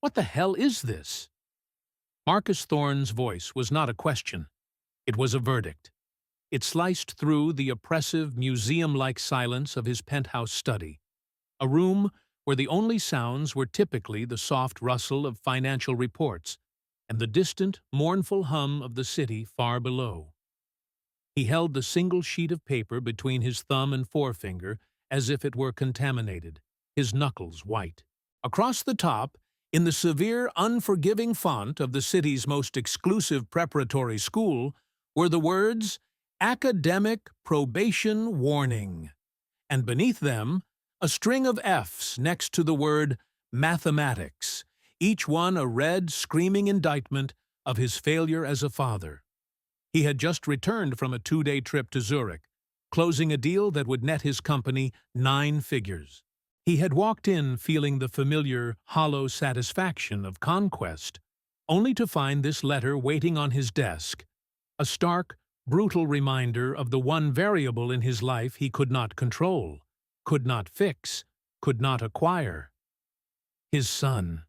What the hell is this? Marcus Thorne's voice was not a question. It was a verdict. It sliced through the oppressive, museum-like silence of his penthouse study, a room where the only sounds were typically the soft rustle of financial reports and the distant, mournful hum of the city far below. He held the single sheet of paper between his thumb and forefinger as if it were contaminated, his knuckles white. Across the top, in the severe, unforgiving font of the city's most exclusive preparatory school, were the words, "Academic Probation Warning," and beneath them, a string of F's next to the word mathematics, each one a red, screaming indictment of his failure as a father. He had just returned from a 2-day trip to Zurich, closing a deal that would net his company 9 figures. He had walked in feeling the familiar, hollow satisfaction of conquest, only to find this letter waiting on his desk, a stark, brutal reminder of the one variable in his life he could not control, could not fix, could not acquire. His son.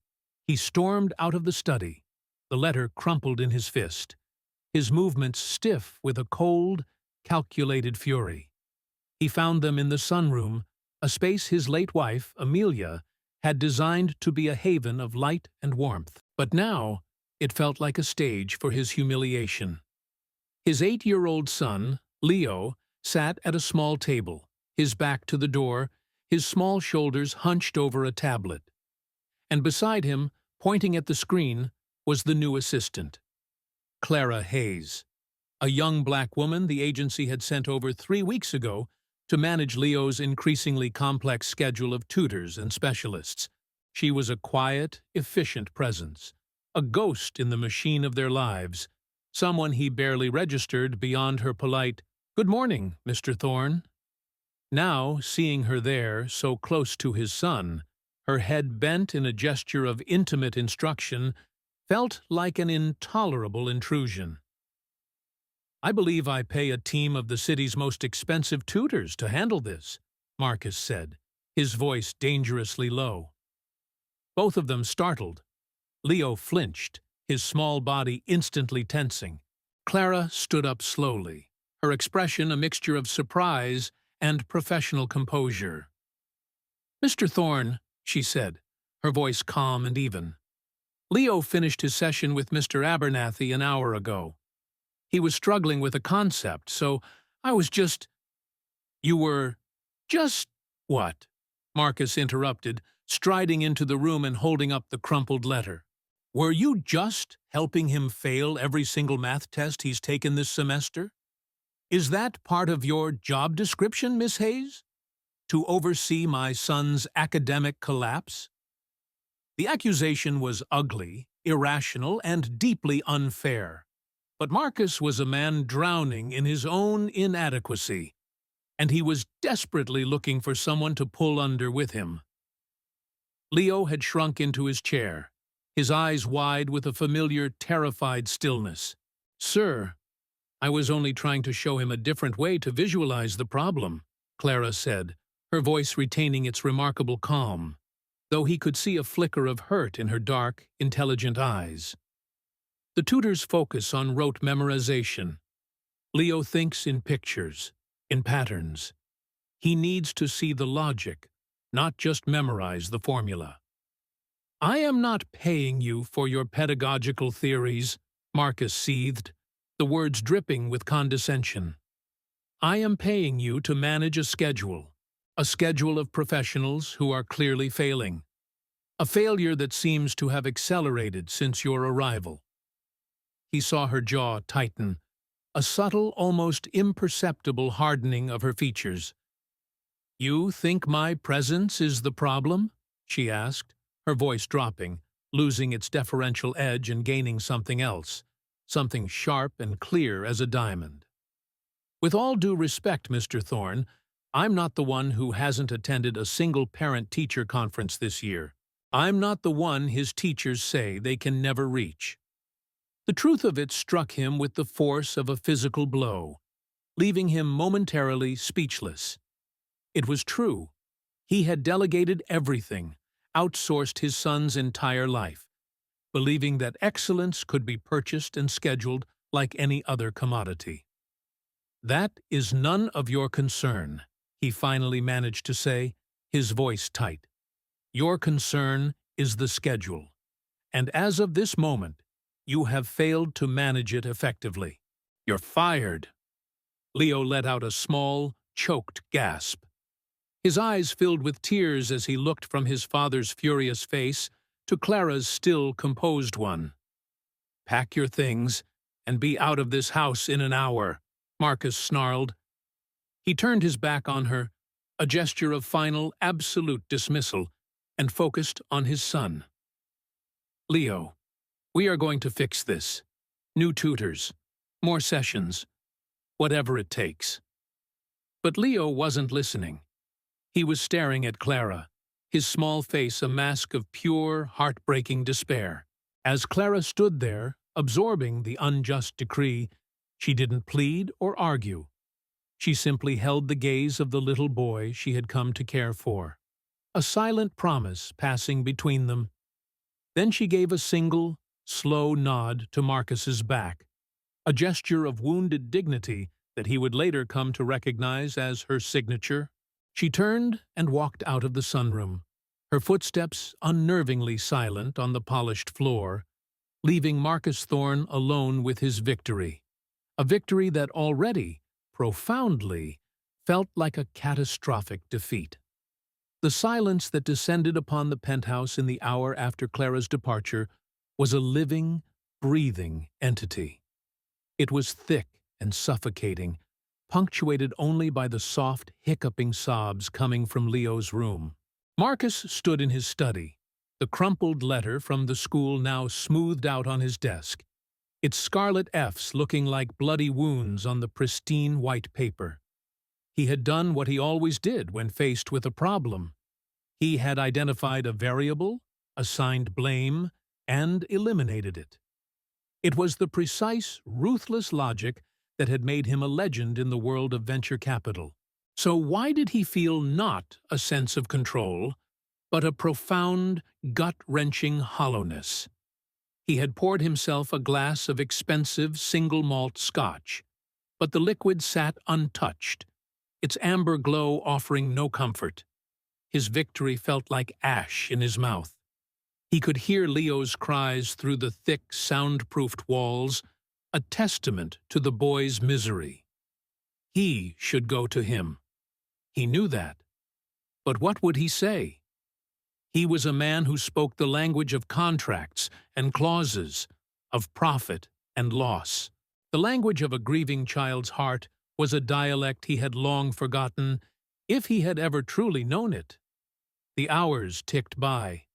He stormed out of the study, the letter crumpled in his fist, his movements stiff with a cold, calculated fury. He found them in the sunroom, a space his late wife, Amelia, had designed to be a haven of light and warmth. But now it felt like a stage for his humiliation. His 8-year-old son, Leo, sat at a small table, his back to the door, his small shoulders hunched over a tablet. And beside him, pointing at the screen, was the new assistant, Clara Hayes, a young black woman the agency had sent over 3 weeks ago to manage Leo's increasingly complex schedule of tutors and specialists. She was a quiet, efficient presence, a ghost in the machine of their lives, someone he barely registered beyond her polite, "Good morning, Mr. Thorne." Now, seeing her there, so close to his son, her head bent in a gesture of intimate instruction, felt like an intolerable intrusion. "I believe I pay a team of the city's most expensive tutors to handle this," Marcus said, his voice dangerously low. Both of them startled. Leo flinched, his small body instantly tensing. Clara stood up slowly, her expression a mixture of surprise and professional composure. "Mr. Thorne," she said, her voice calm and even. "Leo finished his session with Mr. Abernathy an hour ago. He was struggling with a concept, so I was just—" "You were— just what?" Marcus interrupted, striding into the room and holding up the crumpled letter. "Were you just helping him fail every single math test he's taken this semester? Is that part of your job description, Miss Hayes? To oversee my son's academic collapse?" The accusation was ugly, irrational, and deeply unfair. But Marcus was a man drowning in his own inadequacy, and he was desperately looking for someone to pull under with him. Leo had shrunk into his chair, his eyes wide with a familiar, terrified stillness. "Sir, I was only trying to show him a different way to visualize the problem," Clara said, her voice retaining its remarkable calm, though he could see a flicker of hurt in her dark, intelligent eyes. "The tutors focus on rote memorization. Leo thinks in pictures, in patterns. He needs to see the logic, not just memorize the formula." "I am not paying you for your pedagogical theories," Marcus seethed, the words dripping with condescension. "I am paying you to manage a schedule of professionals who are clearly failing, a failure that seems to have accelerated since your arrival." He saw her jaw tighten, a subtle, almost imperceptible hardening of her features. "You think my presence is the problem?" she asked, her voice dropping, losing its deferential edge and gaining something else, something sharp and clear as a diamond. "With all due respect, Mr. Thorne, I'm not the one who hasn't attended a single parent-teacher conference this year. I'm not the one his teachers say they can never reach." The truth of it struck him with the force of a physical blow, leaving him momentarily speechless. It was true. He had delegated everything, outsourced his son's entire life, believing that excellence could be purchased and scheduled like any other commodity. "That is none of your concern," he finally managed to say, his voice tight. "Your concern is the schedule, and as of this moment, you have failed to manage it effectively. You're fired." Leo let out a small, choked gasp. His eyes filled with tears as he looked from his father's furious face to Clara's still composed one. "Pack your things and be out of this house in an hour," Marcus snarled. He turned his back on her, a gesture of final, absolute dismissal, and focused on his son. "Leo, we are going to fix this. New tutors, more sessions, whatever it takes." But Leo wasn't listening. He was staring at Clara, his small face a mask of pure, heartbreaking despair. As Clara stood there, absorbing the unjust decree, she didn't plead or argue. She simply held the gaze of the little boy she had come to care for, a silent promise passing between them. Then she gave a single, slow nod to Marcus's back, a gesture of wounded dignity that he would later come to recognize as her signature. She turned and walked out of the sunroom, her footsteps unnervingly silent on the polished floor, leaving Marcus Thorne alone with his victory, a victory that already, profoundly, felt like a catastrophic defeat. The silence that descended upon the penthouse in the hour after Clara's departure was a living, breathing entity. It was thick and suffocating, punctuated only by the soft, hiccuping sobs coming from Leo's room. Marcus stood in his study, the crumpled letter from the school now smoothed out on his desk, its scarlet F's looking like bloody wounds on the pristine white paper. He had done what he always did when faced with a problem. He had identified a variable, assigned blame, and eliminated it. It was the precise, ruthless logic that had made him a legend in the world of venture capital. So why did he feel not a sense of control, but a profound, gut-wrenching hollowness? He had poured himself a glass of expensive single-malt scotch, but the liquid sat untouched, its amber glow offering no comfort. His victory felt like ash in his mouth. He could hear Leo's cries through the thick, soundproofed walls, a testament to the boy's misery. He should go to him. He knew that. But what would he say? He was a man who spoke the language of contracts and clauses, of profit and loss. The language of a grieving child's heart was a dialect he had long forgotten, if he had ever truly known it. The hours ticked by.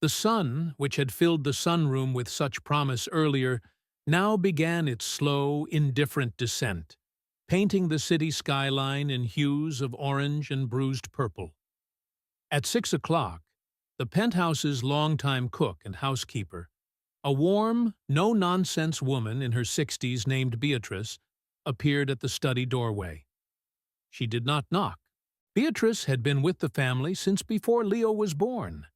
The sun, which had filled the sunroom with such promise earlier, now began its slow, indifferent descent, painting the city skyline in hues of orange and bruised purple. At 6 o'clock, the penthouse's longtime cook and housekeeper, a warm, no-nonsense woman in her 60s named Beatrice, appeared at the study doorway. She did not knock. Beatrice had been with the family since before Leo was born.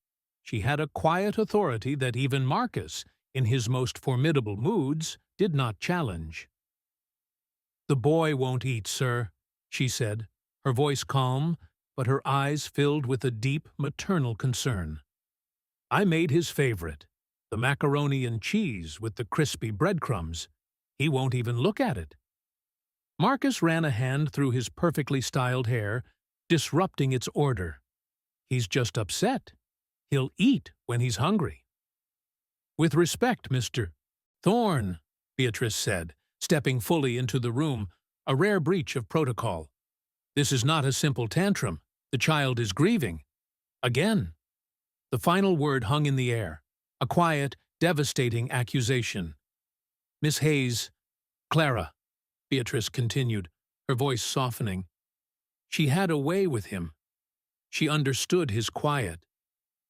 She had a quiet authority that even Marcus, in his most formidable moods, did not challenge. "The boy won't eat, sir," she said, her voice calm, but her eyes filled with a deep maternal concern. "I made his favorite, the macaroni and cheese with the crispy breadcrumbs. He won't even look at it." Marcus ran a hand through his perfectly styled hair, disrupting its order. "He's just upset. He'll eat when he's hungry." "With respect, Mr. Thorne," Beatrice said, stepping fully into the room, a rare breach of protocol. "This is not a simple tantrum. The child is grieving. Again." The final word hung in the air, a quiet, devastating accusation. "Miss Hayes, Clara," Beatrice continued, her voice softening. "She had a way with him. She understood his quiet.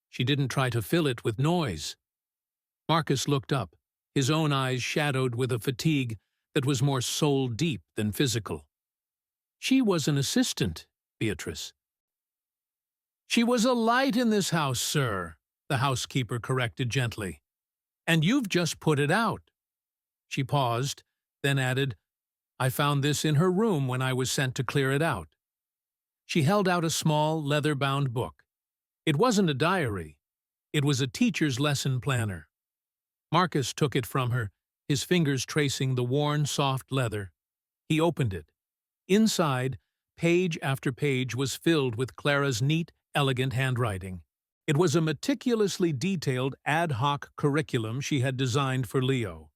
She didn't try to fill it with noise." Marcus looked up, his own eyes shadowed with a fatigue that was more soul-deep than physical. "She was an assistant, Beatrice. She was a light in this house, sir, the housekeeper corrected gently. And you've just put it out. She paused, then added, I found this in her room when I was sent to clear it out. She held out a small, leather-bound book. It wasn't a diary. It was a teacher's lesson planner. Marcus took it from her, his fingers tracing the worn, soft leather. He opened it. Inside, page after page was filled with Clara's neat, elegant handwriting. It was a meticulously detailed ad hoc curriculum she had designed for Leo.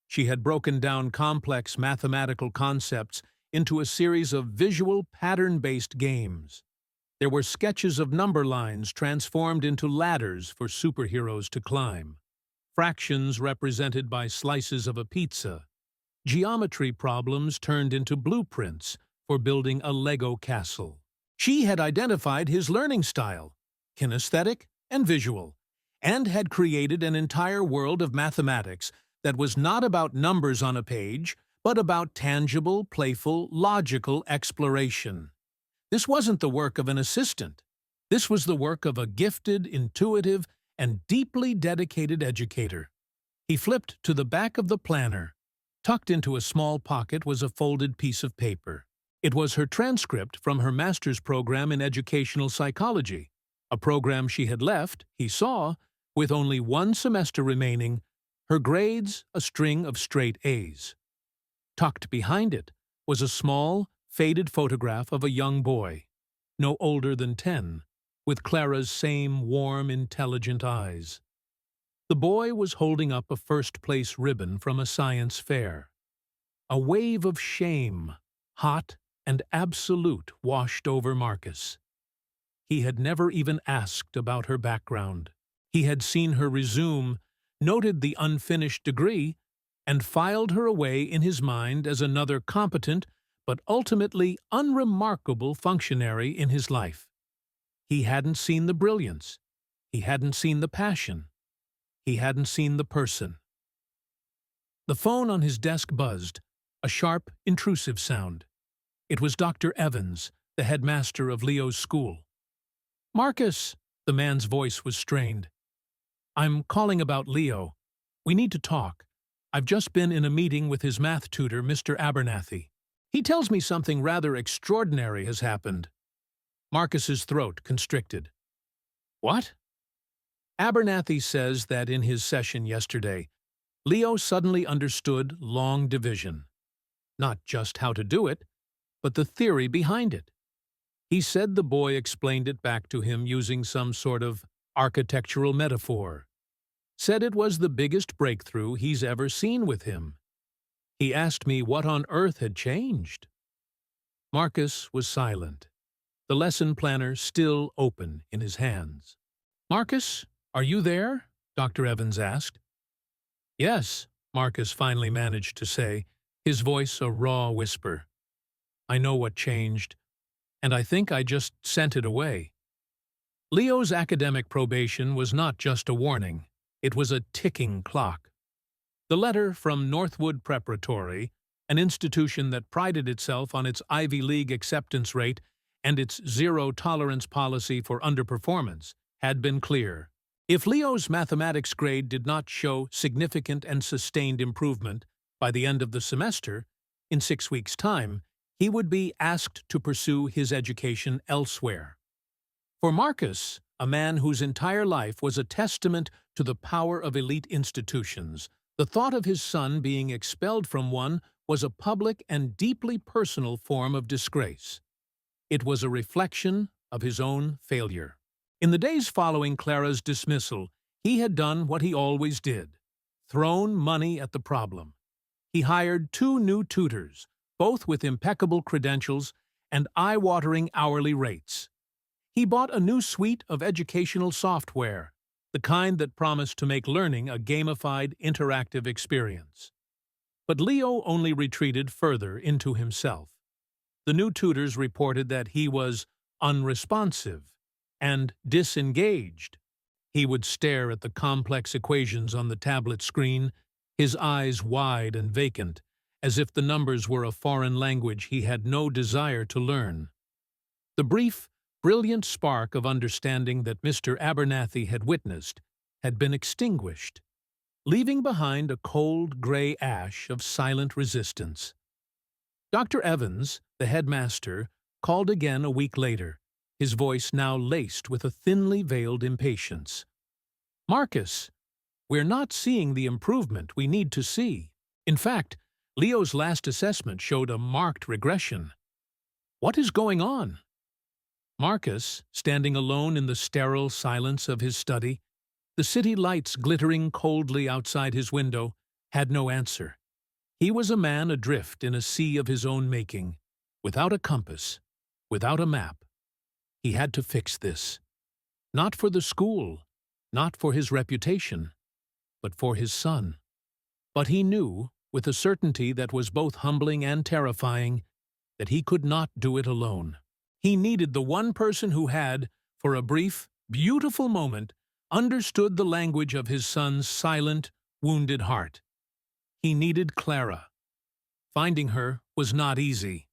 She had broken down complex mathematical concepts into a series of visual, pattern-based games. There were sketches of number lines transformed into ladders for superheroes to climb, fractions represented by slices of a pizza, geometry problems turned into blueprints for building a Lego castle. She had identified his learning style, kinesthetic and visual, and had created an entire world of mathematics that was not about numbers on a page, but about tangible, playful, logical exploration. This wasn't the work of an assistant. This was the work of a gifted, intuitive, and deeply dedicated educator. He flipped to the back of the planner. Tucked into a small pocket was a folded piece of paper. It was her transcript from her master's program in educational psychology, a program she had left, he saw, with only one semester remaining, her grades a string of straight A's. Tucked behind it was a small, faded photograph of a young boy, no older than 10, with Clara's same warm, intelligent eyes. The boy was holding up a first-place ribbon from a science fair. A wave of shame, hot and absolute, washed over Marcus. He had never even asked about her background. He had seen her resume, noted the unfinished degree, and filed her away in his mind as another competent but ultimately unremarkable functionary in his life. He hadn't seen the brilliance. He hadn't seen the passion. He hadn't seen the person. The phone on his desk buzzed, a sharp, intrusive sound. It was Dr. Evans, the headmaster of Leo's school. "Marcus," the man's voice was strained. "I'm calling about Leo. We need to talk. I've just been in a meeting with his math tutor, Mr. Abernathy. He tells me something rather extraordinary has happened." Marcus's throat constricted. "What?" "Abernathy says that in his session yesterday, Leo suddenly understood long division. Not just how to do it, but the theory behind it. He said the boy explained it back to him using some sort of architectural metaphor. Said it was the biggest breakthrough he's ever seen with him. He asked me what on earth had changed." Marcus was silent, the lesson planner still open in his hands. "Marcus, are you there?" Dr. Evans asked. "Yes," Marcus finally managed to say, his voice a raw whisper. "I know what changed, and I think I just sent it away." Leo's academic probation was not just a warning. It was a ticking clock. The letter from Northwood Preparatory, an institution that prided itself on its Ivy League acceptance rate and its zero-tolerance policy for underperformance, had been clear. If Leo's mathematics grade did not show significant and sustained improvement by the end of the semester, in 6 weeks' time, he would be asked to pursue his education elsewhere. For Marcus, a man whose entire life was a testament to the power of elite institutions, the thought of his son being expelled from one was a public and deeply personal form of disgrace. It was a reflection of his own failure. In the days following Clara's dismissal, he had done what he always did: thrown money at the problem. He hired 2 new tutors, both with impeccable credentials and eye-watering hourly rates. He bought a new suite of educational software, the kind that promised to make learning a gamified, interactive experience. But Leo only retreated further into himself. The new tutors reported that he was unresponsive and disengaged. He would stare at the complex equations on the tablet screen, his eyes wide and vacant, as if the numbers were a foreign language he had no desire to learn. The brief, brilliant spark of understanding that Mr. Abernathy had witnessed had been extinguished, leaving behind a cold gray ash of silent resistance. Dr. Evans, the headmaster, called again a week later, his voice now laced with a thinly veiled impatience. "Marcus, we're not seeing the improvement we need to see. In fact, Leo's last assessment showed a marked regression. What is going on?" Marcus, standing alone in the sterile silence of his study, the city lights glittering coldly outside his window, had no answer. He was a man adrift in a sea of his own making, without a compass, without a map. He had to fix this. Not for the school, not for his reputation, but for his son. But he knew, with a certainty that was both humbling and terrifying, that he could not do it alone. He needed the one person who had, for a brief, beautiful moment, understood the language of his son's silent, wounded heart. He needed Clara. Finding her was not easy.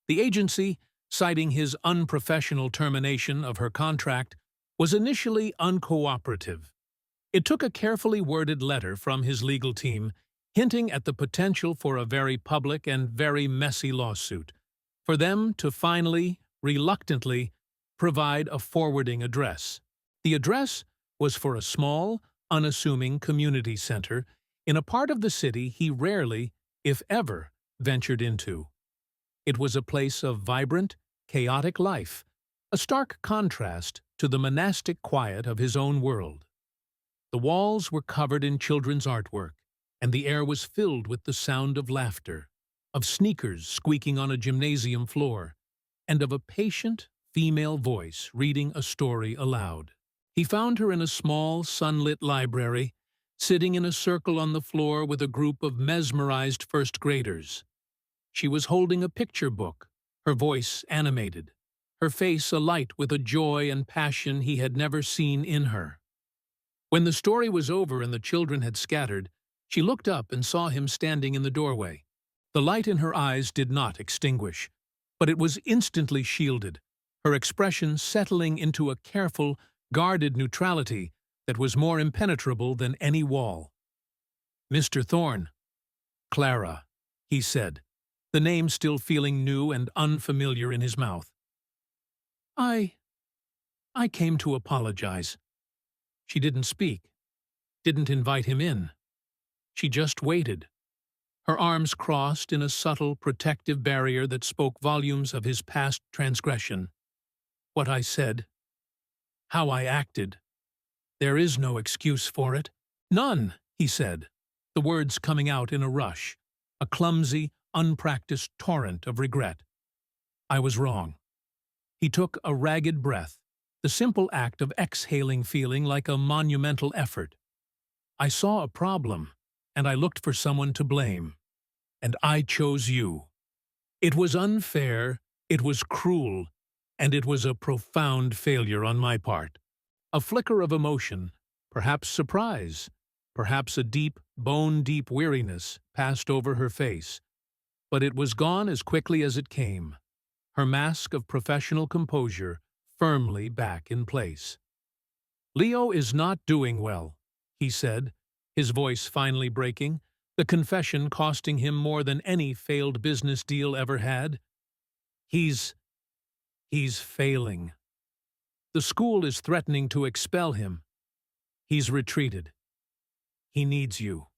The agency, citing his unprofessional termination of her contract, was initially uncooperative. It took a carefully worded letter from his legal team, hinting at the potential for a very public and very messy lawsuit, for them to finally, reluctantly, provide a forwarding address. The address was for a small, unassuming community center in a part of the city he rarely, if ever, ventured into. It was a place of vibrant, chaotic life, a stark contrast to the monastic quiet of his own world. The walls were covered in children's artwork, and the air was filled with the sound of laughter, of sneakers squeaking on a gymnasium floor, and of a patient, female voice reading a story aloud. He found her in a small, sunlit library, sitting in a circle on the floor with a group of mesmerized first-graders. She was holding a picture book, her voice animated, her face alight with a joy and passion he had never seen in her. When the story was over and the children had scattered, she looked up and saw him standing in the doorway. The light in her eyes did not extinguish, but it was instantly shielded, her expression settling into a careful, guarded neutrality that was more impenetrable than any wall. "Mr. Thorne." "Clara," he said, the name still feeling new and unfamiliar in his mouth. I came to apologize." She didn't speak, didn't invite him in. She just waited, her arms crossed in a subtle, protective barrier that spoke volumes of his past transgression. "What I said, how I acted, there is no excuse for it." "None," he said, the words coming out in a rush, a clumsy, unpracticed torrent of regret. "I was wrong." He took a ragged breath, the simple act of exhaling feeling like a monumental effort. "I saw a problem, and I looked for someone to blame. And I chose you. It was unfair, it was cruel, and it was a profound failure on my part." A flicker of emotion, perhaps surprise, perhaps a deep, bone-deep weariness passed over her face, but it was gone as quickly as it came, her mask of professional composure firmly back in place. "Leo is not doing well," he said, his voice finally breaking, the confession costing him more than any failed business deal ever had. He's failing. The school is threatening to expel him. He's retreated. He needs you."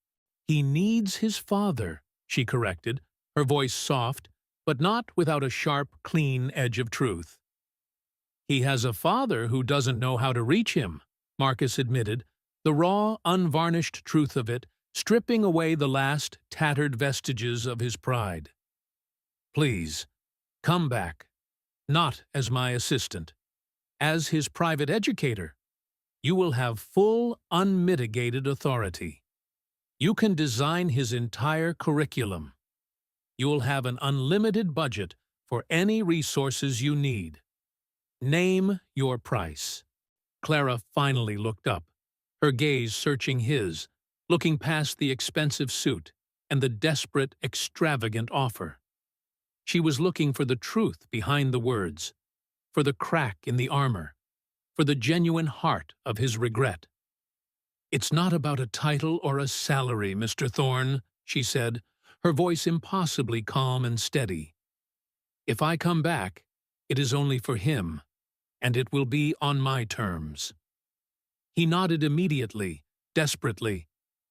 "He needs his father," she corrected, her voice soft, but not without a sharp, clean edge of truth. "He has a father who doesn't know how to reach him," Marcus admitted, the raw, unvarnished truth of it stripping away the last, tattered vestiges of his pride. "Please, come back. Not as my assistant. As his private educator. You will have full, unmitigated authority. You can design his entire curriculum. You'll have an unlimited budget for any resources you need. Name your price." Clara finally looked up, her gaze searching his, looking past the expensive suit and the desperate, extravagant offer. She was looking for the truth behind the words. for the crack in the armor, for the genuine heart of his regret. "It's not about a title or a salary, Mr. Thorne," she said, her voice impossibly calm and steady. "If I come back, it is only for him, and it will be on my terms." He nodded immediately, desperately,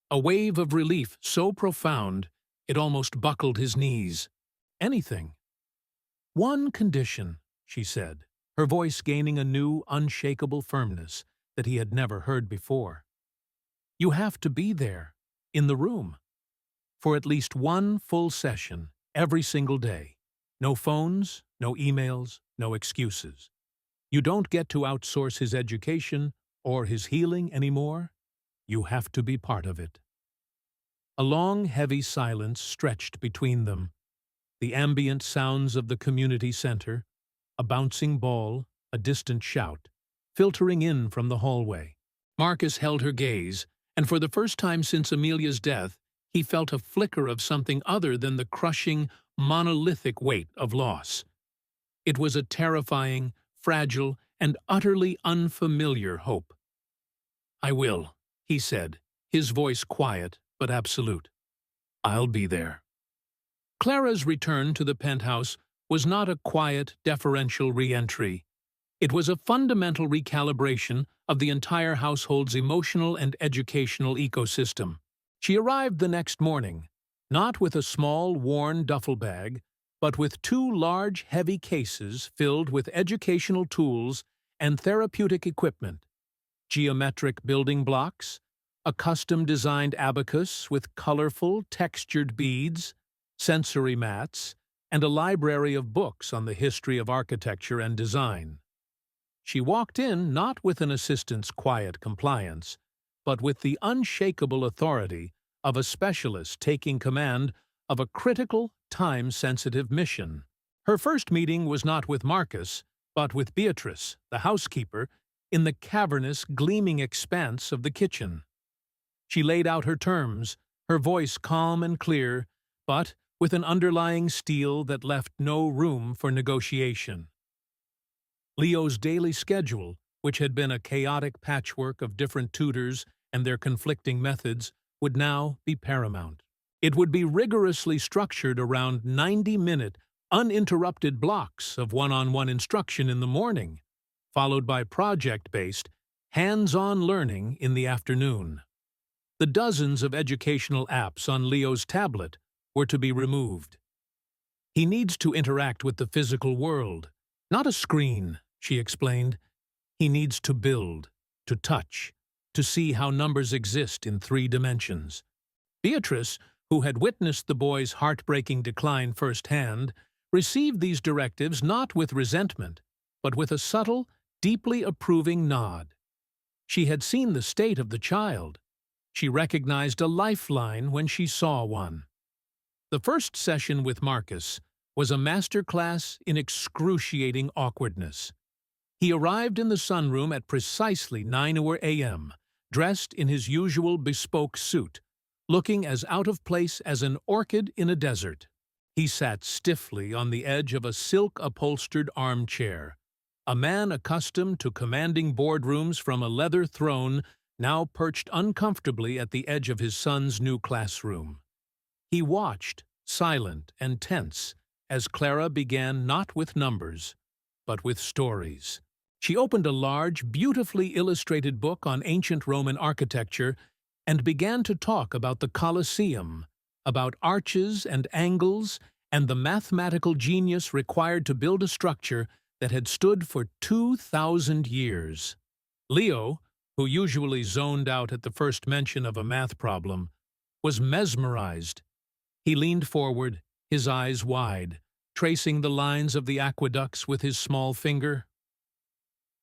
a wave of relief so profound it almost buckled his knees. "Anything." "One condition," she said, her voice gaining a new, unshakable firmness that he had never heard before. "You have to be there, in the room, for at least one full session, every single day. No phones, no emails, no excuses. You don't get to outsource his education or his healing anymore. You have to be part of it." A long, heavy silence stretched between them. The ambient sounds of the community center, a bouncing ball, a distant shout, filtering in from the hallway. Marcus held her gaze, and for the first time since Amelia's death, he felt a flicker of something other than the crushing, monolithic weight of loss. It was a terrifying, fragile, and utterly unfamiliar hope. "I will," he said, his voice quiet but absolute. "I'll be there." Clara's return to the penthouse was not a quiet, deferential re-entry. It was a fundamental recalibration of the entire household's emotional and educational ecosystem. She arrived the next morning, not with a small, worn duffel bag, but with two large, heavy cases filled with educational tools and therapeutic equipment, geometric building blocks, a custom-designed abacus with colorful, textured beads, sensory mats, and a library of books on the history of architecture and design. She walked in not with an assistant's quiet compliance, but with the unshakable authority of a specialist taking command of a critical, time-sensitive mission. Her first meeting was not with Marcus, but with Beatrice, the housekeeper, in the cavernous, gleaming expanse of the kitchen. She laid out her terms, her voice calm and clear, but with an underlying steel that left no room for negotiation. Leo's daily schedule, which had been a chaotic patchwork of different tutors and their conflicting methods, would now be paramount. It would be rigorously structured around 90-minute, uninterrupted blocks of one-on-one instruction in the morning, followed by project-based, hands-on learning in the afternoon. The dozens of educational apps on Leo's tablet were to be removed. "He needs to interact with the physical world, not a screen," she explained. "He needs to build, to touch, to see how numbers exist in 3 dimensions." Beatrice, who had witnessed the boy's heartbreaking decline firsthand, received these directives not with resentment, but with a subtle, deeply approving nod. She had seen the state of the child. She recognized a lifeline when she saw one. The first session with Marcus was a masterclass in excruciating awkwardness. He arrived in the sunroom at precisely 9 a.m., dressed in his usual bespoke suit, looking as out of place as an orchid in a desert. He sat stiffly on the edge of a silk-upholstered armchair, a man accustomed to commanding boardrooms from a leather throne now perched uncomfortably at the edge of his son's new classroom. He watched, silent and tense, as Clara began not with numbers, but with stories. She opened a large, beautifully illustrated book on ancient Roman architecture and began to talk about the Colosseum, about arches and angles, and the mathematical genius required to build a structure that had stood for 2,000 years. Leo, who usually zoned out at the first mention of a math problem, was mesmerized. He leaned forward, his eyes wide, tracing the lines of the aqueducts with his small finger.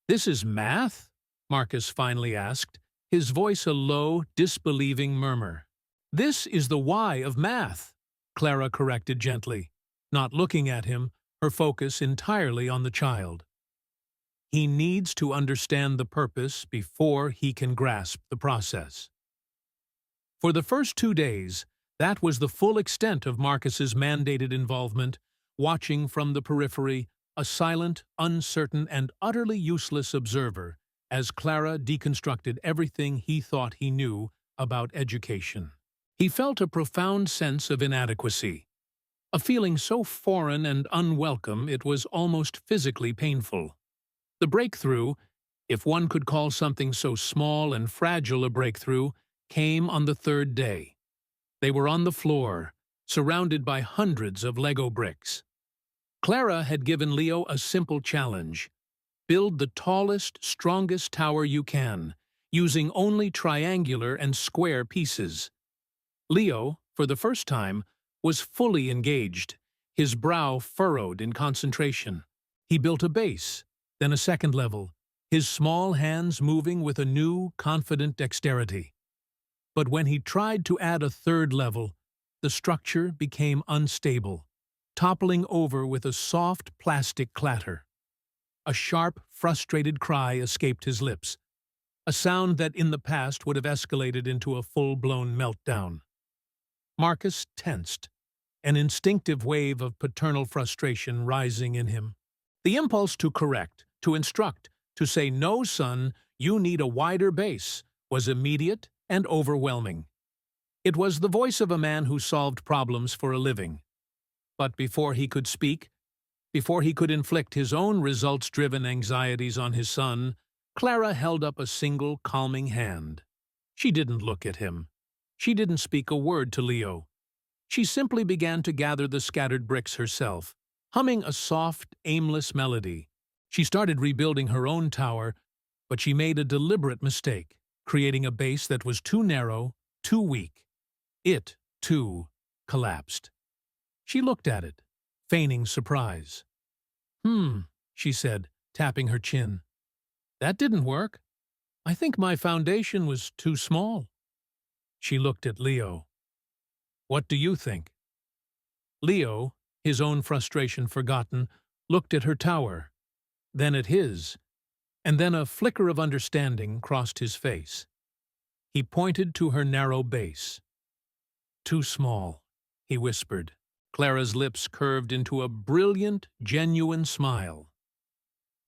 "This is math?" Marcus finally asked, his voice a low, disbelieving murmur. "This is the why of math," Clara corrected gently, not looking at him, her focus entirely on the child. "He needs to understand the purpose before he can grasp the process." For the first 2 days, that was the full extent of Marcus's mandated involvement, watching from the periphery, a silent, uncertain, and utterly useless observer as Clara deconstructed everything he thought he knew about education. He felt a profound sense of inadequacy, a feeling so foreign and unwelcome it was almost physically painful. The breakthrough, if one could call something so small and fragile a breakthrough, came on the third day. They were on the floor, surrounded by hundreds of Lego bricks. Clara had given Leo a simple challenge: build the tallest, strongest tower you can, using only triangular and square pieces. Leo, for the first time, was fully engaged, his brow furrowed in concentration. He built a base, then a second level, his small hands moving with a new, confident dexterity. But when he tried to add a third level, the structure became unstable, toppling over with a soft plastic clatter. A sharp, frustrated cry escaped his lips, a sound that in the past would have escalated into a full-blown meltdown. Marcus tensed, an instinctive wave of paternal frustration rising in him. The impulse to correct, to instruct, to say, "No, son, you need a wider base," was immediate and overwhelming. It was the voice of a man who solved problems for a living. But before he could speak, before he could inflict his own results-driven anxieties on his son, Clara held up a single calming hand. She didn't look at him. She didn't speak a word to Leo. She simply began to gather the scattered bricks herself, humming a soft, aimless melody. She started rebuilding her own tower, but she made a deliberate mistake, creating a base that was too narrow, too weak. It, too, collapsed. She looked at it, feigning surprise. She said, tapping her chin. "That didn't work. I think my foundation was too small." She looked at Leo. "What do you think?" Leo, his own frustration forgotten, looked at her tower, then at his, and then a flicker of understanding crossed his face. He pointed to her narrow base. "Too small," he whispered. Clara's lips curved into a brilliant, genuine smile.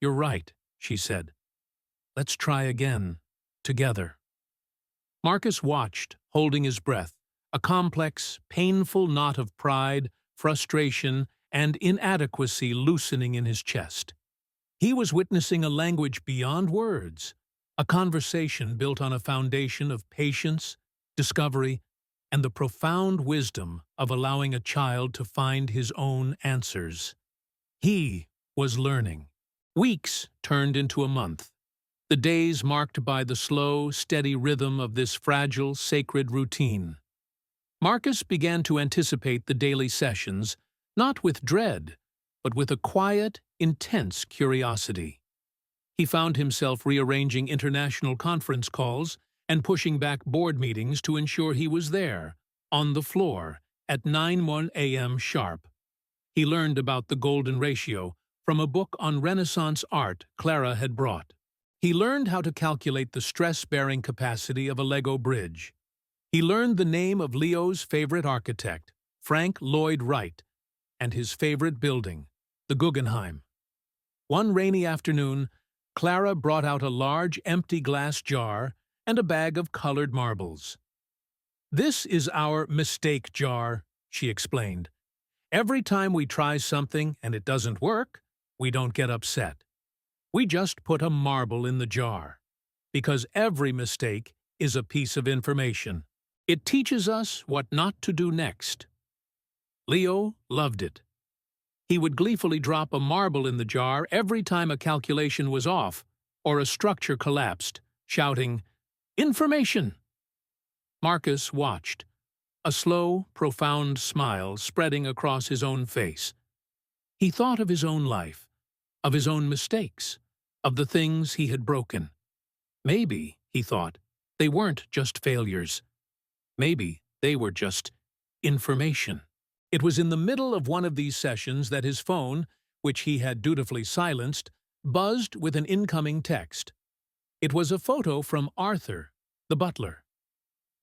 "You're right," she said. "Let's try again, together." Marcus watched, holding his breath, a complex, painful knot of pride, frustration, and inadequacy loosening in his chest. He was witnessing a language beyond words, a conversation built on a foundation of patience, discovery, and the profound wisdom of allowing a child to find his own answers. He was learning. Weeks turned into a month, the days marked by the slow, steady rhythm of this fragile, sacred routine. Marcus began to anticipate the daily sessions, not with dread, but with a quiet, intense curiosity. He found himself rearranging international conference calls and pushing back board meetings to ensure he was there, on the floor, at 9 a.m. sharp. He learned about the golden ratio from a book on Renaissance art Clara had brought. He learned how to calculate the stress-bearing capacity of a Lego bridge. He learned the name of Leo's favorite architect, Frank Lloyd Wright, and his favorite building, the Guggenheim. One rainy afternoon, Clara brought out a large empty glass jar and a bag of colored marbles. "This is our mistake jar," she explained. "Every time we try something and it doesn't work, we don't get upset. We just put a marble in the jar, because every mistake is a piece of information. It teaches us what not to do next." Leo loved it. He would gleefully drop a marble in the jar every time a calculation was off or a structure collapsed, shouting, "Information!" Marcus watched, a slow, profound smile spreading across his own face. He thought of his own life, of his own mistakes, of the things he had broken. Maybe, he thought, they weren't just failures. Maybe they were just information. It was in the middle of one of these sessions that his phone, which he had dutifully silenced, buzzed with an incoming text. It was a photo from Arthur, the butler.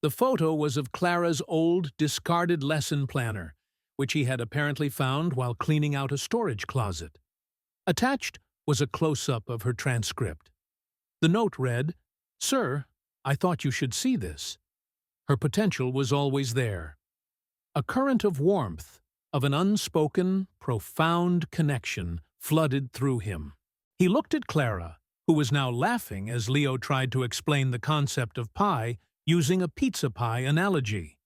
The photo was of Clara's old, discarded lesson planner, which he had apparently found while cleaning out a storage closet. Attached was a close-up of her transcript. The note read, "Sir, I thought you should see this." Her potential was always there. A current of warmth, of an unspoken, profound connection flooded through him. He looked at Clara, who was now laughing as Leo tried to explain the concept of pie using a pizza pie analogy.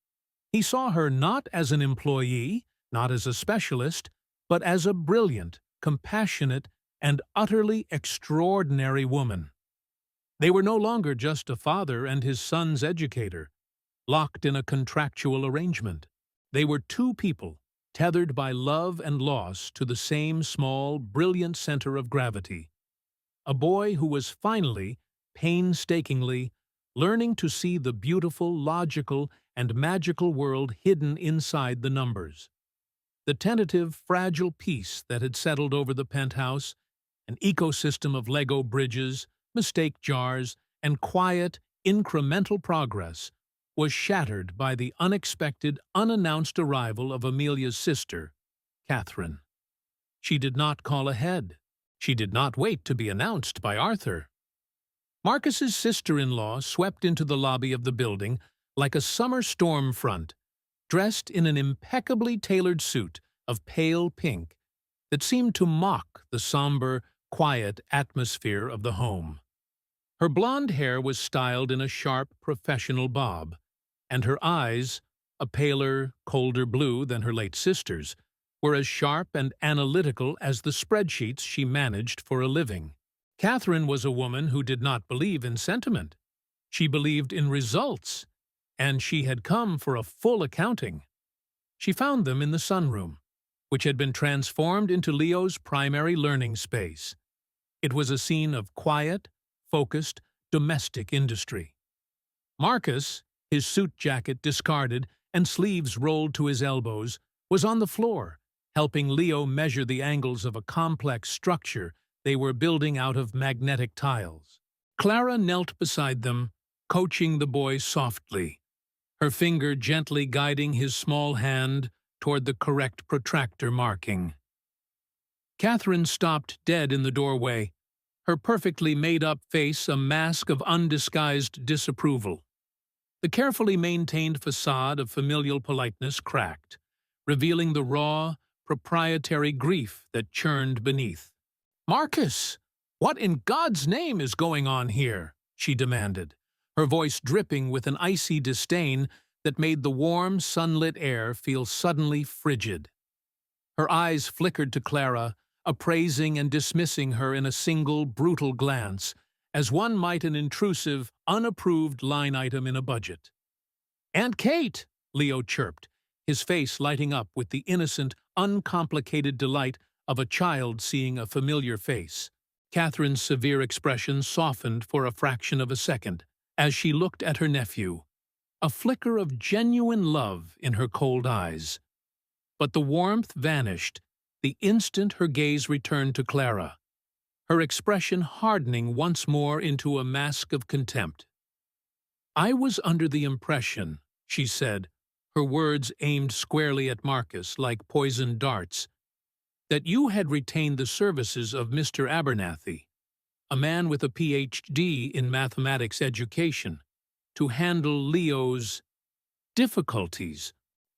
He saw her not as an employee, not as a specialist, but as a brilliant, compassionate, and utterly extraordinary woman. They were no longer just a father and his son's educator, locked in a contractual arrangement. They were two people, tethered by love and loss to the same small, brilliant center of gravity. A boy who was finally, painstakingly, learning to see the beautiful, logical, and magical world hidden inside the numbers. The tentative, fragile peace that had settled over the penthouse, an ecosystem of Lego bridges, mistake jars, and quiet, incremental progress, was shattered by the unexpected, unannounced arrival of Amelia's sister, Catherine. She did not call ahead. She did not wait to be announced by Arthur. Marcus's sister-in-law swept into the lobby of the building like a summer storm front, dressed in an impeccably tailored suit of pale pink that seemed to mock the somber, quiet atmosphere of the home. Her blonde hair was styled in a sharp, professional bob, and her eyes, a paler, colder blue than her late sister's, were as sharp and analytical as the spreadsheets she managed for a living. Catherine was a woman who did not believe in sentiment. She believed in results, and she had come for a full accounting. She found them in the sunroom, which had been transformed into Leo's primary learning space. It was a scene of quiet, focused, domestic industry. Marcus, his suit jacket discarded and sleeves rolled to his elbows, was on the floor, helping Leo measure the angles of a complex structure they were building out of magnetic tiles. Clara knelt beside them, coaching the boy softly, her finger gently guiding his small hand toward the correct protractor marking. Catherine stopped dead in the doorway, her perfectly made-up face a mask of undisguised disapproval. The carefully maintained facade of familial politeness cracked, revealing the raw, proprietary grief that churned beneath. "Marcus, what in God's name is going on here?" she demanded, her voice dripping with an icy disdain that made the warm, sunlit air feel suddenly frigid. Her eyes flickered to Clara, appraising and dismissing her in a single, brutal glance, as one might an intrusive, unapproved line item in a budget. "Aunt Kate!" Leo chirped, his face lighting up with the innocent, uncomplicated delight of a child seeing a familiar face. Catherine's severe expression softened for a fraction of a second as she looked at her nephew, a flicker of genuine love in her cold eyes. But the warmth vanished the instant her gaze returned to Clara, her expression hardening once more into a mask of contempt. "I was under the impression," she said, her words aimed squarely at Marcus like poisoned darts, "that you had retained the services of Mr. Abernathy, a man with a Ph.D. in mathematics education, to handle Leo's difficulties."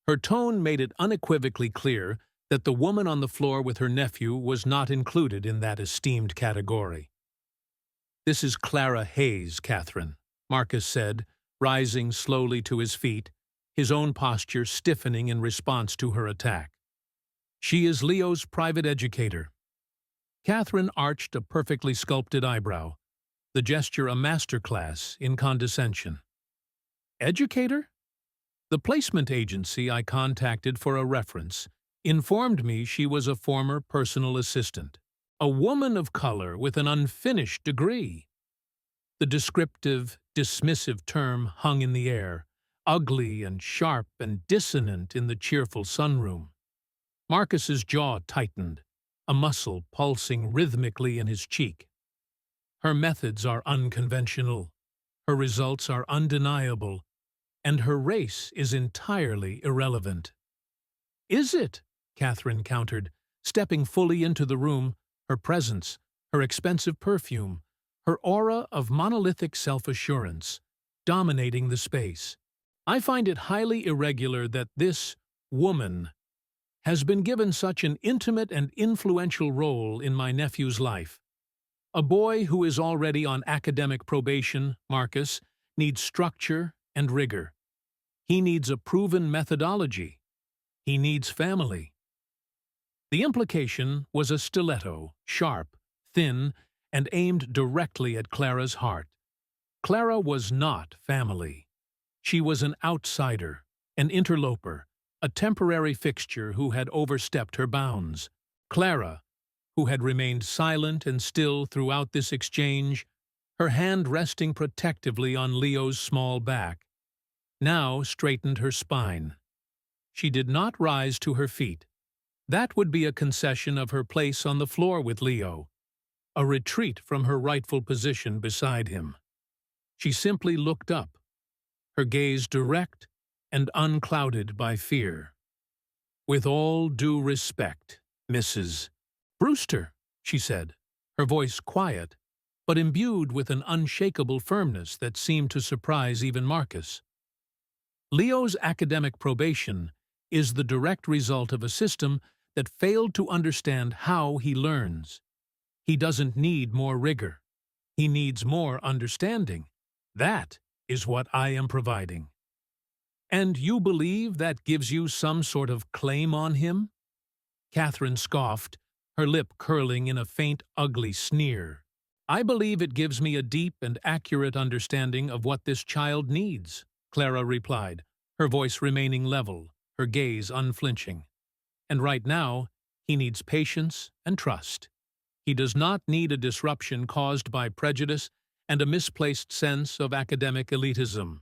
Her tone made it unequivocally clear that the woman on the floor with her nephew was not included in that esteemed category. "This is Clara Hayes, Catherine," Marcus said, rising slowly to his feet, his own posture stiffening in response to her attack. "She is Leo's private educator." Catherine arched a perfectly sculpted eyebrow, the gesture a masterclass in condescension. "Educator?" "The placement agency I contacted for a reference informed me she was a former personal assistant, a woman of color with an unfinished degree." The descriptive, dismissive term hung in the air, ugly and sharp and dissonant in the cheerful sunroom. Marcus's jaw tightened, a muscle pulsing rhythmically in his cheek. "Her methods are unconventional, her results are undeniable, and her race is entirely irrelevant." "Is it?" Catherine countered, stepping fully into the room, her presence, her expensive perfume, her aura of monolithic self-assurance, dominating the space. I find it highly irregular that this woman has been given such an intimate and influential role in my nephew's life. A boy who is already on academic probation, Marcus, needs structure and rigor. He needs a proven methodology. He needs family. The implication was a stiletto, sharp, thin, and aimed directly at Clara's heart. Clara was not family. She was an outsider, an interloper, a temporary fixture who had overstepped her bounds. Clara, who had remained silent and still throughout this exchange, her hand resting protectively on Leo's small back, now straightened her spine. She did not rise to her feet. That would be a concession of her place on the floor with Leo, a retreat from her rightful position beside him. She simply looked up, her gaze direct and unclouded by fear. "With all due respect, Mrs. Brewster," she said, her voice quiet, but imbued with an unshakable firmness that seemed to surprise even Marcus. Leo's academic probation is the direct result of a system that failed to understand how he learns. He doesn't need more rigor. He needs more understanding. That is what I am providing. And you believe that gives you some sort of claim on him? Catherine scoffed, her lip curling in a faint, ugly sneer. I believe it gives me a deep and accurate understanding of what this child needs, Clara replied, her voice remaining level, her gaze unflinching. And right now, he needs patience and trust. He does not need a disruption caused by prejudice and a misplaced sense of academic elitism.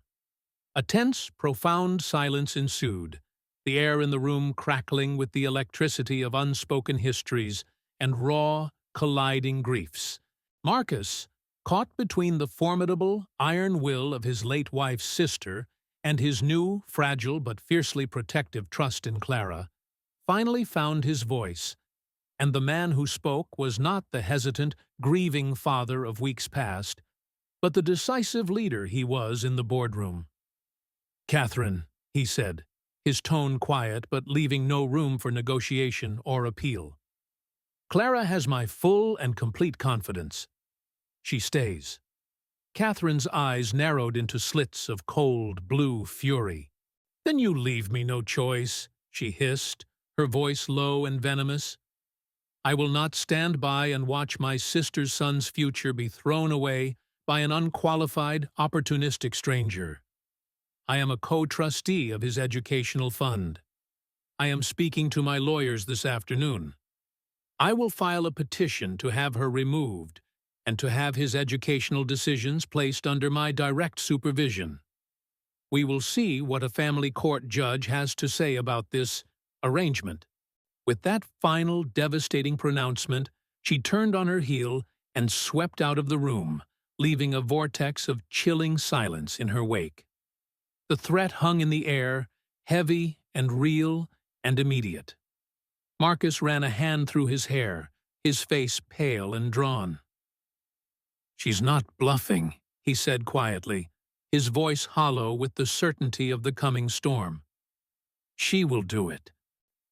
A tense, profound silence ensued, the air in the room crackling with the electricity of unspoken histories and raw, colliding griefs. Marcus, caught between the formidable, iron will of his late wife's sister and his new, fragile but fiercely protective trust in Clara, finally found his voice, and the man who spoke was not the hesitant, grieving father of weeks past, but the decisive leader he was in the boardroom. "Catherine," he said, his tone quiet but leaving no room for negotiation or appeal. "Clara has my full and complete confidence. She stays." Catherine's eyes narrowed into slits of cold, blue fury. "Then you leave me no choice," she hissed, her voice low and venomous. "I will not stand by and watch my sister's son's future be thrown away by an unqualified, opportunistic stranger. I am a co-trustee of his educational fund. I am speaking to my lawyers this afternoon. I will file a petition to have her removed and to have his educational decisions placed under my direct supervision. We will see what a family court judge has to say about this arrangement." With that final, devastating pronouncement, she turned on her heel and swept out of the room, leaving a vortex of chilling silence in her wake. The threat hung in the air, heavy and real and immediate. Marcus ran a hand through his hair, his face pale and drawn. "She's not bluffing," he said quietly, his voice hollow with the certainty of the coming storm. "She will do it."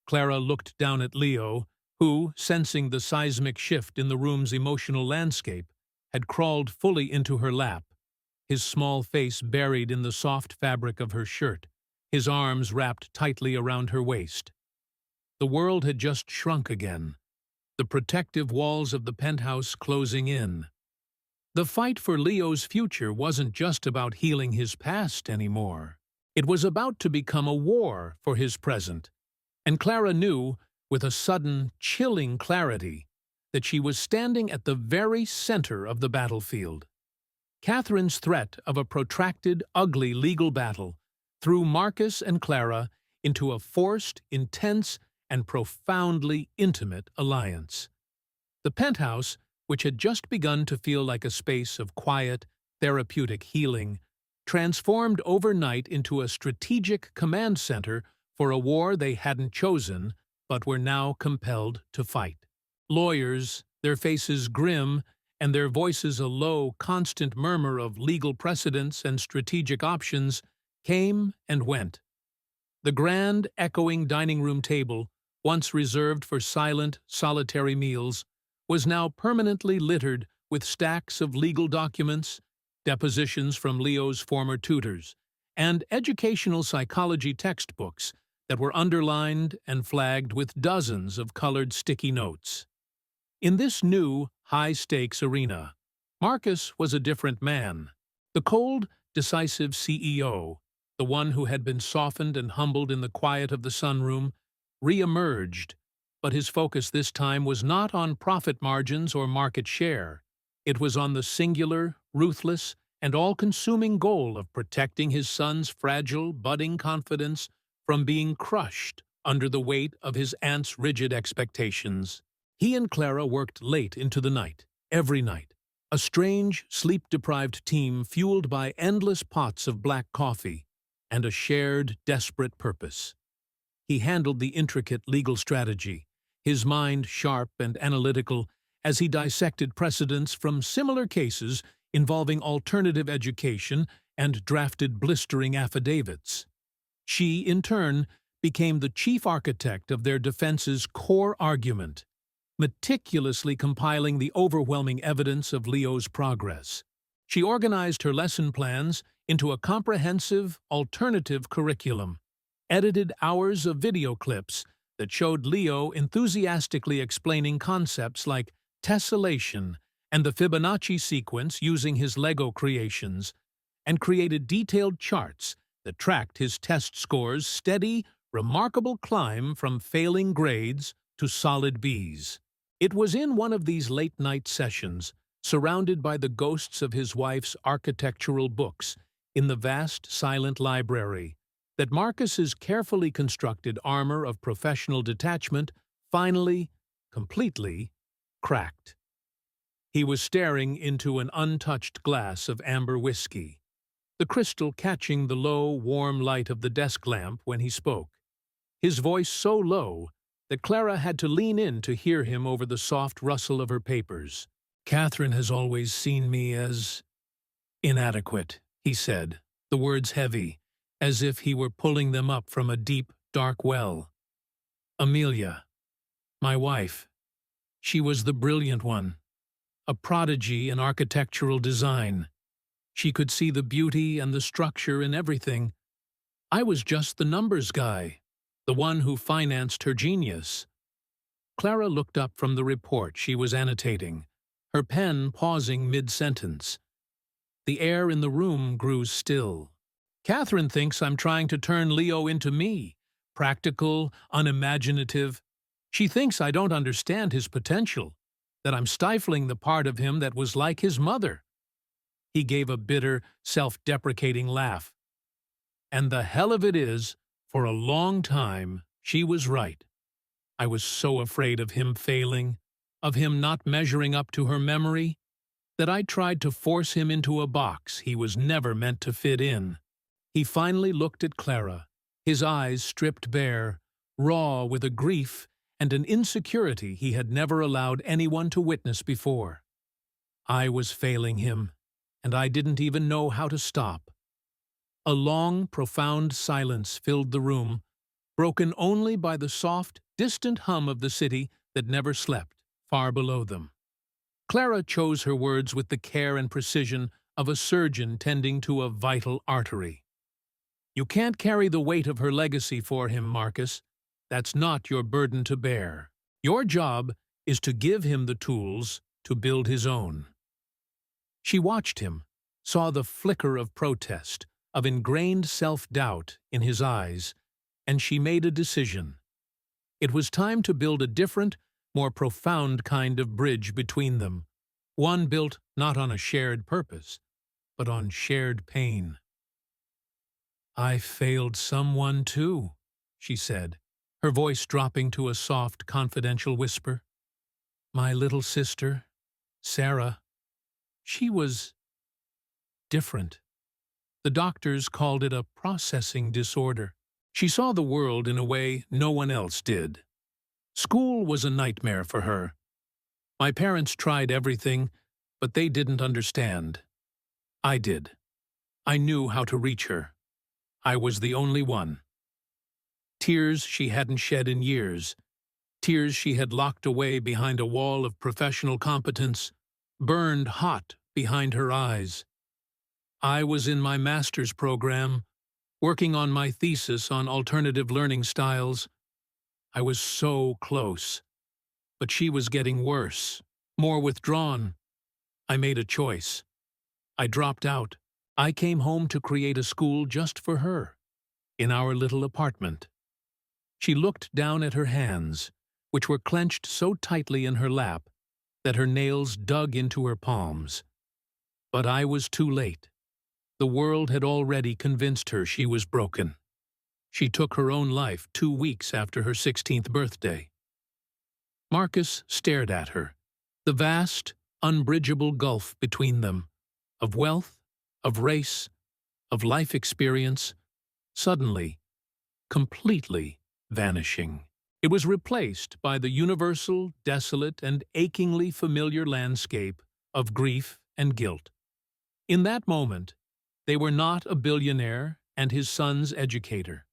Clara looked down at Leo, who, sensing the seismic shift in the room's emotional landscape, had crawled fully into her lap, his small face buried in the soft fabric of her shirt, his arms wrapped tightly around her waist. The world had just shrunk again, the protective walls of the penthouse closing in. The fight for Leo's future wasn't just about healing his past anymore. It was about to become a war for his present. And Clara knew, with a sudden, chilling clarity, that she was standing at the very center of the battlefield. Catherine's threat of a protracted, ugly legal battle threw Marcus and Clara into a forced, intense, and profoundly intimate alliance. The penthouse, which had just begun to feel like a space of quiet, therapeutic healing, transformed overnight into a strategic command center for a war they hadn't chosen, but were now compelled to fight. Lawyers, their faces grim and their voices a low, constant murmur of legal precedents and strategic options, came and went. The grand, echoing dining room table, once reserved for silent, solitary meals, was now permanently littered with stacks of legal documents, depositions from Leo's former tutors, and educational psychology textbooks that were underlined and flagged with dozens of colored sticky notes. In this new, high-stakes arena, Marcus was a different man. The cold, decisive CEO, the one who had been softened and humbled in the quiet of the sunroom, re-emerged, but his focus this time was not on profit margins or market share. It was on the singular, ruthless, and all-consuming goal of protecting his son's fragile, budding confidence from being crushed under the weight of his aunt's rigid expectations. He and Clara worked late into the night, every night, a strange, sleep-deprived team fueled by endless pots of black coffee and a shared, desperate purpose. He handled the intricate legal strategy, his mind sharp and analytical as he dissected precedents from similar cases involving alternative education and drafted blistering affidavits. She, in turn, became the chief architect of their defense's core argument, meticulously compiling the overwhelming evidence of Leo's progress. She organized her lesson plans into a comprehensive, alternative curriculum, edited hours of video clips that showed Leo enthusiastically explaining concepts like tessellation and the Fibonacci sequence using his Lego creations, and created detailed charts that tracked his test scores' steady, remarkable climb from failing grades to solid Bs. It was in one of these late-night sessions, surrounded by the ghosts of his wife's architectural books in the vast, silent library, that Marcus's carefully constructed armor of professional detachment finally, completely, cracked. He was staring into an untouched glass of amber whiskey, the crystal catching the low, warm light of the desk lamp when he spoke, his voice so low that Clara had to lean in to hear him over the soft rustle of her papers. "Catherine has always seen me as inadequate," he said, the words heavy, as if he were pulling them up from a deep, dark well. "Amelia, my wife, she was the brilliant one, a prodigy in architectural design. She could see the beauty and the structure in everything. I was just the numbers guy, the one who financed her genius." Clara looked up from the report she was annotating, her pen pausing mid-sentence. The air in the room grew still. "Catherine thinks I'm trying to turn Leo into me, practical, unimaginative. She thinks I don't understand his potential, that I'm stifling the part of him that was like his mother." He gave a bitter, self-deprecating laugh. "And the hell of it is, for a long time, she was right. I was so afraid of him failing, of him not measuring up to her memory, that I tried to force him into a box he was never meant to fit in." He finally looked at Clara, his eyes stripped bare, raw with a grief and an insecurity he had never allowed anyone to witness before. "I was failing him, and I didn't even know how to stop." A long, profound silence filled the room, broken only by the soft, distant hum of the city that never slept, far below them. Clara chose her words with the care and precision of a surgeon tending to a vital artery. "You can't carry the weight of her legacy for him, Marcus. That's not your burden to bear. Your job is to give him the tools to build his own." She watched him, saw the flicker of protest, of ingrained self-doubt in his eyes, and she made a decision. It was time to build a different, more profound kind of bridge between them, one built not on a shared purpose, but on shared pain. "I failed someone too," she said, her voice dropping to a soft, confidential whisper. "My little sister, Sarah, she was different. The doctors called it a processing disorder. She saw the world in a way no one else did. School was a nightmare for her. My parents tried everything, but they didn't understand. I did. I knew how to reach her. I was the only one. Tears she hadn't shed in years, tears she had locked away behind a wall of professional competence, burned hot behind her eyes. I was in my master's program, working on my thesis on alternative learning styles. I was so close. But she was getting worse, more withdrawn. I made a choice. I dropped out. I came home to create a school just for her, in our little apartment. She looked down at her hands, which were clenched so tightly in her lap that her nails dug into her palms. But I was too late. The world had already convinced her she was broken. She took her own life 2 weeks after her 16th birthday. Marcus stared at her, the vast, unbridgeable gulf between them, of wealth, of race, of life experience, suddenly, completely vanishing. It was replaced by the universal, desolate, and achingly familiar landscape of grief and guilt. In that moment, they were not a billionaire and his son's educator.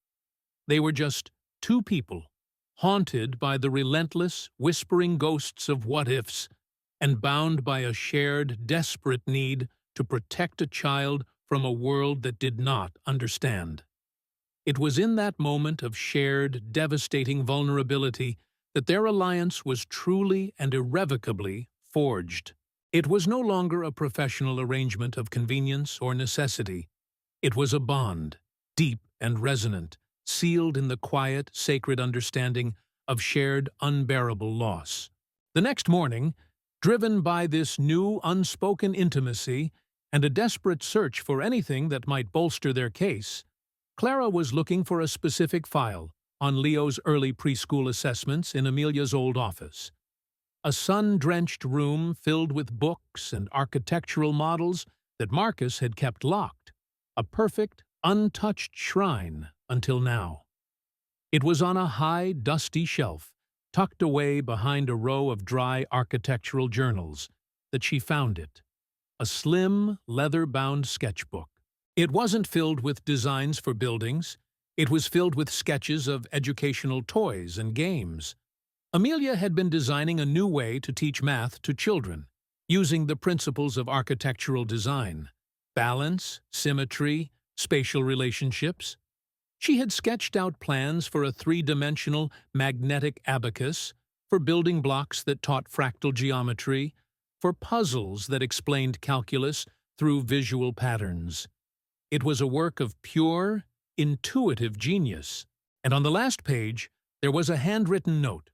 They were just two people, haunted by the relentless, whispering ghosts of what-ifs, and bound by a shared, desperate need to protect a child from a world that did not understand. It was in that moment of shared, devastating vulnerability that their alliance was truly and irrevocably forged. It was no longer a professional arrangement of convenience or necessity. It was a bond, deep and resonant, sealed in the quiet, sacred understanding of shared, unbearable loss. The next morning, driven by this new, unspoken intimacy and a desperate search for anything that might bolster their case, Clara was looking for a specific file on Leo's early preschool assessments in Amelia's old office. A sun-drenched room filled with books and architectural models that Marcus had kept locked. A perfect, untouched shrine until now. It was on a high, dusty shelf, tucked away behind a row of dry architectural journals, that she found it. A slim, leather-bound sketchbook. It wasn't filled with designs for buildings. It was filled with sketches of educational toys and games. Amelia had been designing a new way to teach math to children, using the principles of architectural design: balance, symmetry, spatial relationships. She had sketched out plans for a 3-dimensional magnetic abacus, for building blocks that taught fractal geometry, for puzzles that explained calculus through visual patterns. It was a work of pure, intuitive genius, and on the last page there was a handwritten note.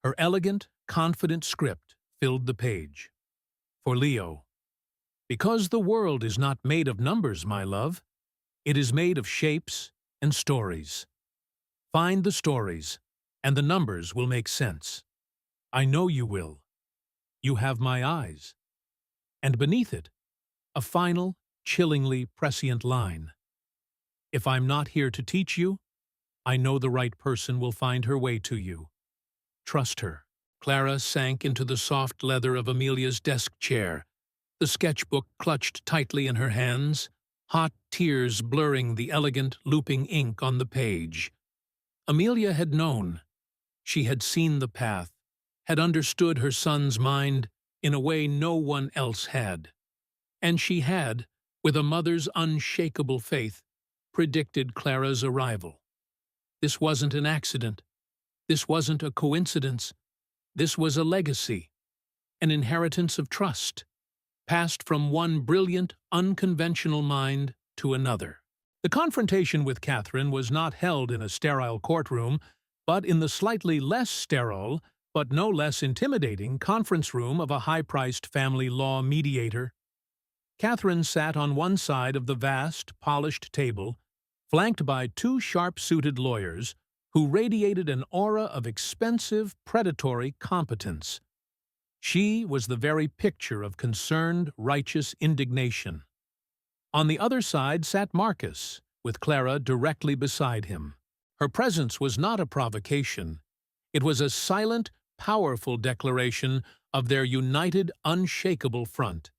Her elegant, confident script filled the page. For Leo. Because the world is not made of numbers, my love. It is made of shapes and stories. Find the stories, and the numbers will make sense. I know you will. You have my eyes. And beneath it, a final, chillingly prescient line. If I'm not here to teach you, I know the right person will find her way to you. Trust her. Clara sank into the soft leather of Amelia's desk chair, the sketchbook clutched tightly in her hands, hot tears blurring the elegant, looping ink on the page. Amelia had known. She had seen the path, had understood her son's mind in a way no one else had. And she had, with a mother's unshakable faith, predicted Clara's arrival. This wasn't an accident. This wasn't a coincidence. This was a legacy, an inheritance of trust, passed from one brilliant, unconventional mind to another. The confrontation with Catherine was not held in a sterile courtroom, but in the slightly less sterile, but no less intimidating, conference room of a high-priced family law mediator. Catherine sat on one side of the vast, polished table, flanked by 2 sharp-suited lawyers who radiated an aura of expensive, predatory competence. She was the very picture of concerned, righteous indignation. On the other side sat Marcus, with Clara directly beside him. Her presence was not a provocation. It was a silent, powerful declaration of their united, unshakable front.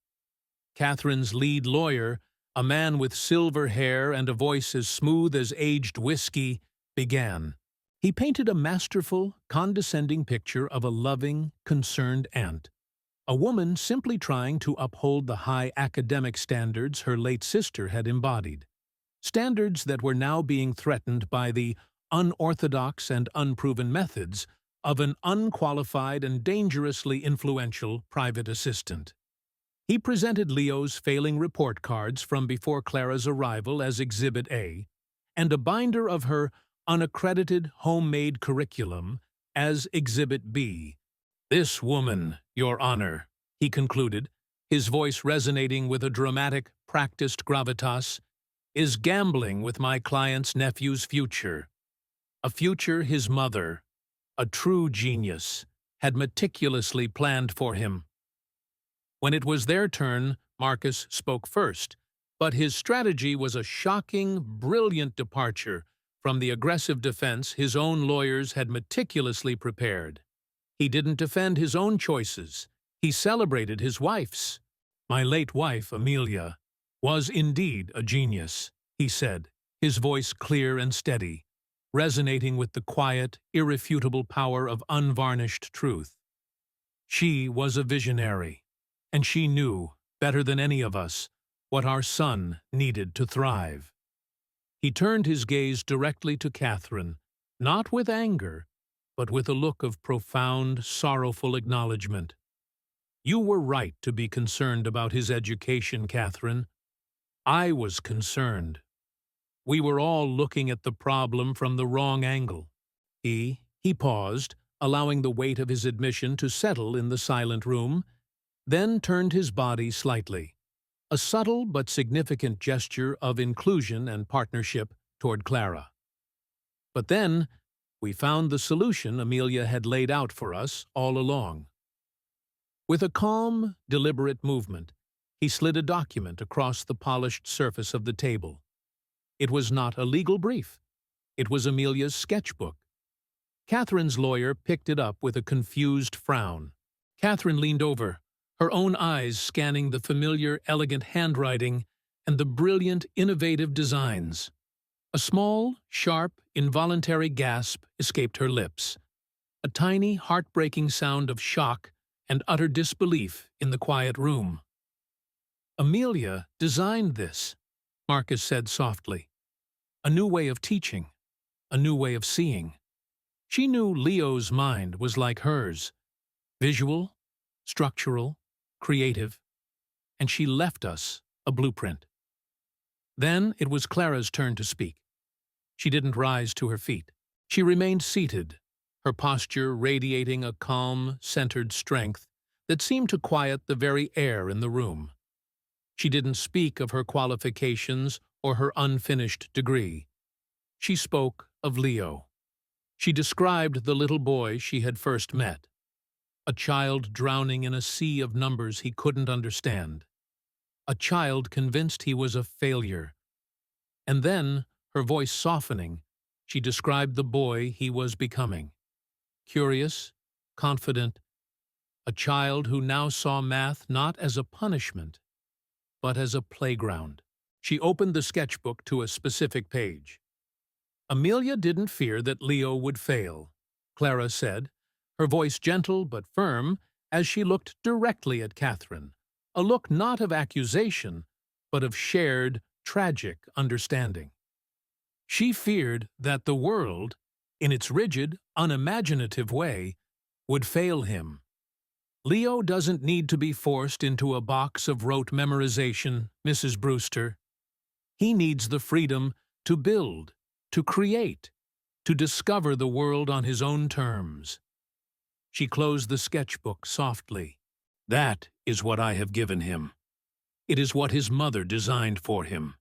Catherine's lead lawyer, a man with silver hair and a voice as smooth as aged whiskey, began. He painted a masterful, condescending picture of a loving, concerned aunt, a woman simply trying to uphold the high academic standards her late sister had embodied, standards that were now being threatened by the unorthodox and unproven methods of an unqualified and dangerously influential private assistant. He presented Leo's failing report cards from before Clara's arrival as Exhibit A, and a binder of her unaccredited homemade curriculum as Exhibit B. "This woman, Your Honor," he concluded, his voice resonating with a dramatic, practiced gravitas, "is gambling with my client's nephew's future. A future his mother, a true genius, had meticulously planned for him." When it was their turn, Marcus spoke first, but his strategy was a shocking, brilliant departure from the aggressive defense his own lawyers had meticulously prepared. He didn't defend his own choices. He celebrated his wife's. "My late wife, Amelia, was indeed a genius," he said, his voice clear and steady, resonating with the quiet, irrefutable power of unvarnished truth. "She was a visionary, and she knew, better than any of us, what our son needed to thrive." He turned his gaze directly to Catherine, not with anger, but with a look of profound, sorrowful acknowledgement. "You were right to be concerned about his education, Catherine. I was concerned. We were all looking at the problem from the wrong angle." He paused, allowing the weight of his admission to settle in the silent room, then turned his body slightly, a subtle but significant gesture of inclusion and partnership toward Clara. "But then, we found the solution Amelia had laid out for us all along." With a calm, deliberate movement, he slid a document across the polished surface of the table. It was not a legal brief. It was Amelia's sketchbook. Catherine's lawyer picked it up with a confused frown. Catherine leaned over, her own eyes scanning the familiar, elegant handwriting and the brilliant, innovative designs. A small, sharp, involuntary gasp escaped her lips, a tiny, heartbreaking sound of shock and utter disbelief in the quiet room. "Amelia designed this," Marcus said softly. "A new way of teaching, a new way of seeing. She knew Leo's mind was like hers, visual, structural, creative, and she left us a blueprint." Then it was Clara's turn to speak. She didn't rise to her feet. She remained seated, her posture radiating a calm, centered strength that seemed to quiet the very air in the room. She didn't speak of her qualifications or her unfinished degree. She spoke of Leo. She described the little boy she had first met, a child drowning in a sea of numbers he couldn't understand, a child convinced he was a failure. And then, her voice softening, she described the boy he was becoming. Curious, confident, a child who now saw math not as a punishment, but as a playground. She opened the sketchbook to a specific page. "Amelia didn't fear that Leo would fail," Clara said, her voice gentle but firm as she looked directly at Catherine, a look not of accusation, but of shared, tragic understanding. She feared that the world, in its rigid, unimaginative way, would fail him. "Leo doesn't need to be forced into a box of rote memorization, Mrs. Brewster. He needs the freedom to build, to create, to discover the world on his own terms." She closed the sketchbook softly. "That is what I have given him. It is what his mother designed for him.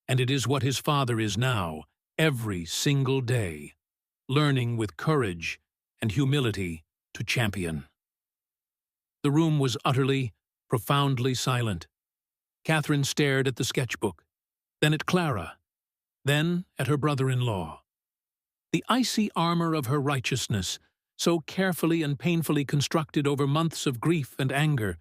And it is what his father is now, every single day, learning with courage and humility to champion." The room was utterly, profoundly silent. Catherine stared at the sketchbook, then at Clara, then at her brother-in-law. The icy armor of her righteousness so carefully and painfully constructed over months of grief and anger,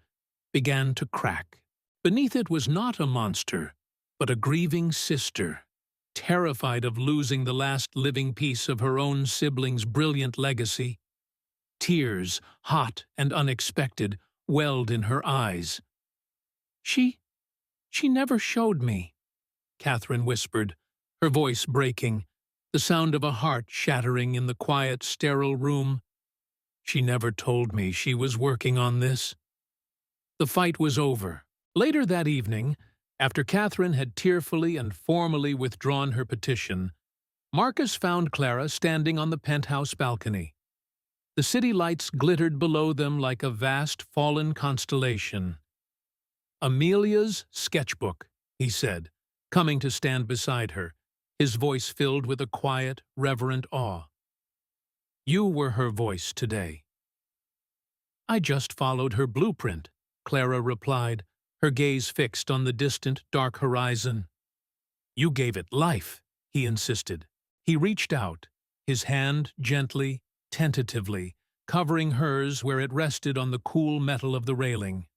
began to crack. Beneath it was not a monster, but a grieving sister, terrified of losing the last living piece of her own sibling's brilliant legacy. Tears, hot and unexpected, welled in her eyes. She never showed me," Catherine whispered, her voice breaking, the sound of a heart shattering in the quiet, sterile room. "She never told me she was working on this." The fight was over. Later that evening, after Catherine had tearfully and formally withdrawn her petition, Marcus found Clara standing on the penthouse balcony. The city lights glittered below them like a vast fallen constellation. "Amelia's sketchbook," he said, coming to stand beside her, his voice filled with a quiet, reverent awe. "You were her voice today." "I just followed her blueprint," Clara replied, her gaze fixed on the distant, dark horizon. "You gave it life," he insisted. He reached out, his hand gently, tentatively, covering hers where it rested on the cool metal of the railing.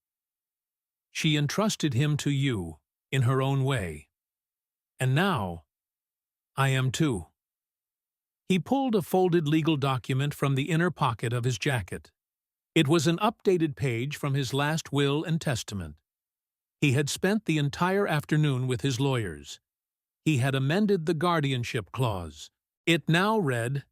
"She entrusted him to you, in her own way. And now, I am too." He pulled a folded legal document from the inner pocket of his jacket. It was an updated page from his last will and testament. He had spent the entire afternoon with his lawyers. He had amended the guardianship clause. It now read,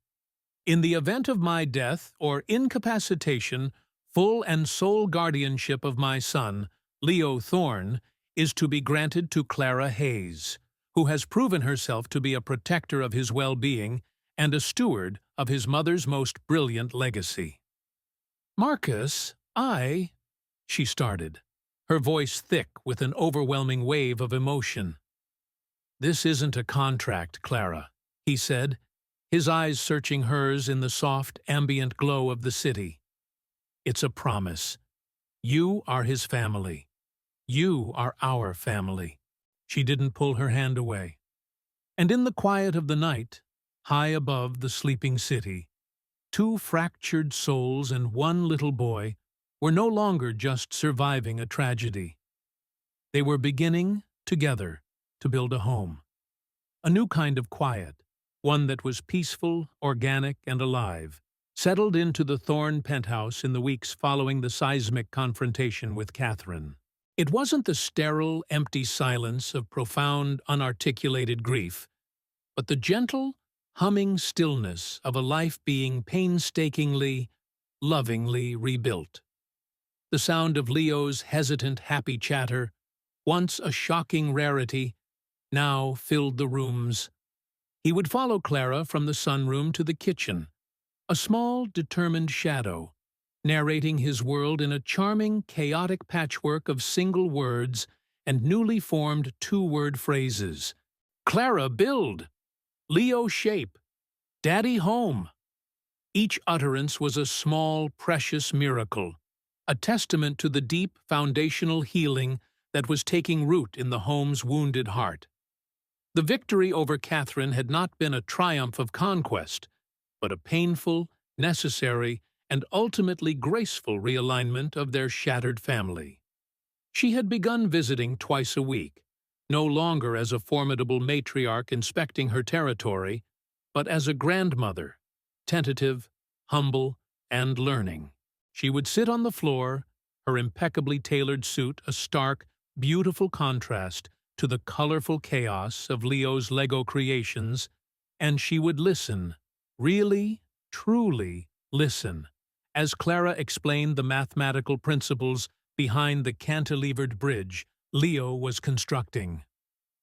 "In the event of my death or incapacitation, full and sole guardianship of my son, Leo Thorne, is to be granted to Clara Hayes, who has proven herself to be a protector of his well-being and a steward of his mother's most brilliant legacy." "Marcus, she started, her voice thick with an overwhelming wave of emotion. "This isn't a contract, Clara," he said, his eyes searching hers in the soft, ambient glow of the city. "It's a promise. You are his family. You are our family." She didn't pull her hand away. And in the quiet of the night, high above the sleeping city, two fractured souls and one little boy were no longer just surviving a tragedy. They were beginning, together, to build a home. A new kind of quiet, one that was peaceful, organic, and alive, settled into the Thorne penthouse in the weeks following the seismic confrontation with Catherine. It wasn't the sterile, empty silence of profound, unarticulated grief, but the gentle, humming stillness of a life being painstakingly, lovingly rebuilt. The sound of Leo's hesitant, happy chatter, once a shocking rarity, now filled the rooms. He would follow Clara from the sunroom to the kitchen, a small, determined shadow, narrating his world in a charming, chaotic patchwork of single words and newly formed two-word phrases. "Clara, build! Leo, shape! Daddy, home!" Each utterance was a small, precious miracle, a testament to the deep, foundational healing that was taking root in the home's wounded heart. The victory over Catherine had not been a triumph of conquest, but a painful, necessary, and ultimately graceful realignment of their shattered family. She had begun visiting twice a week, no longer as a formidable matriarch inspecting her territory, but as a grandmother, tentative, humble, and learning. She would sit on the floor, her impeccably tailored suit a stark, beautiful contrast to the colorful chaos of Leo's Lego creations, and she would listen, really, truly listen, as Clara explained the mathematical principles behind the cantilevered bridge Leo was constructing.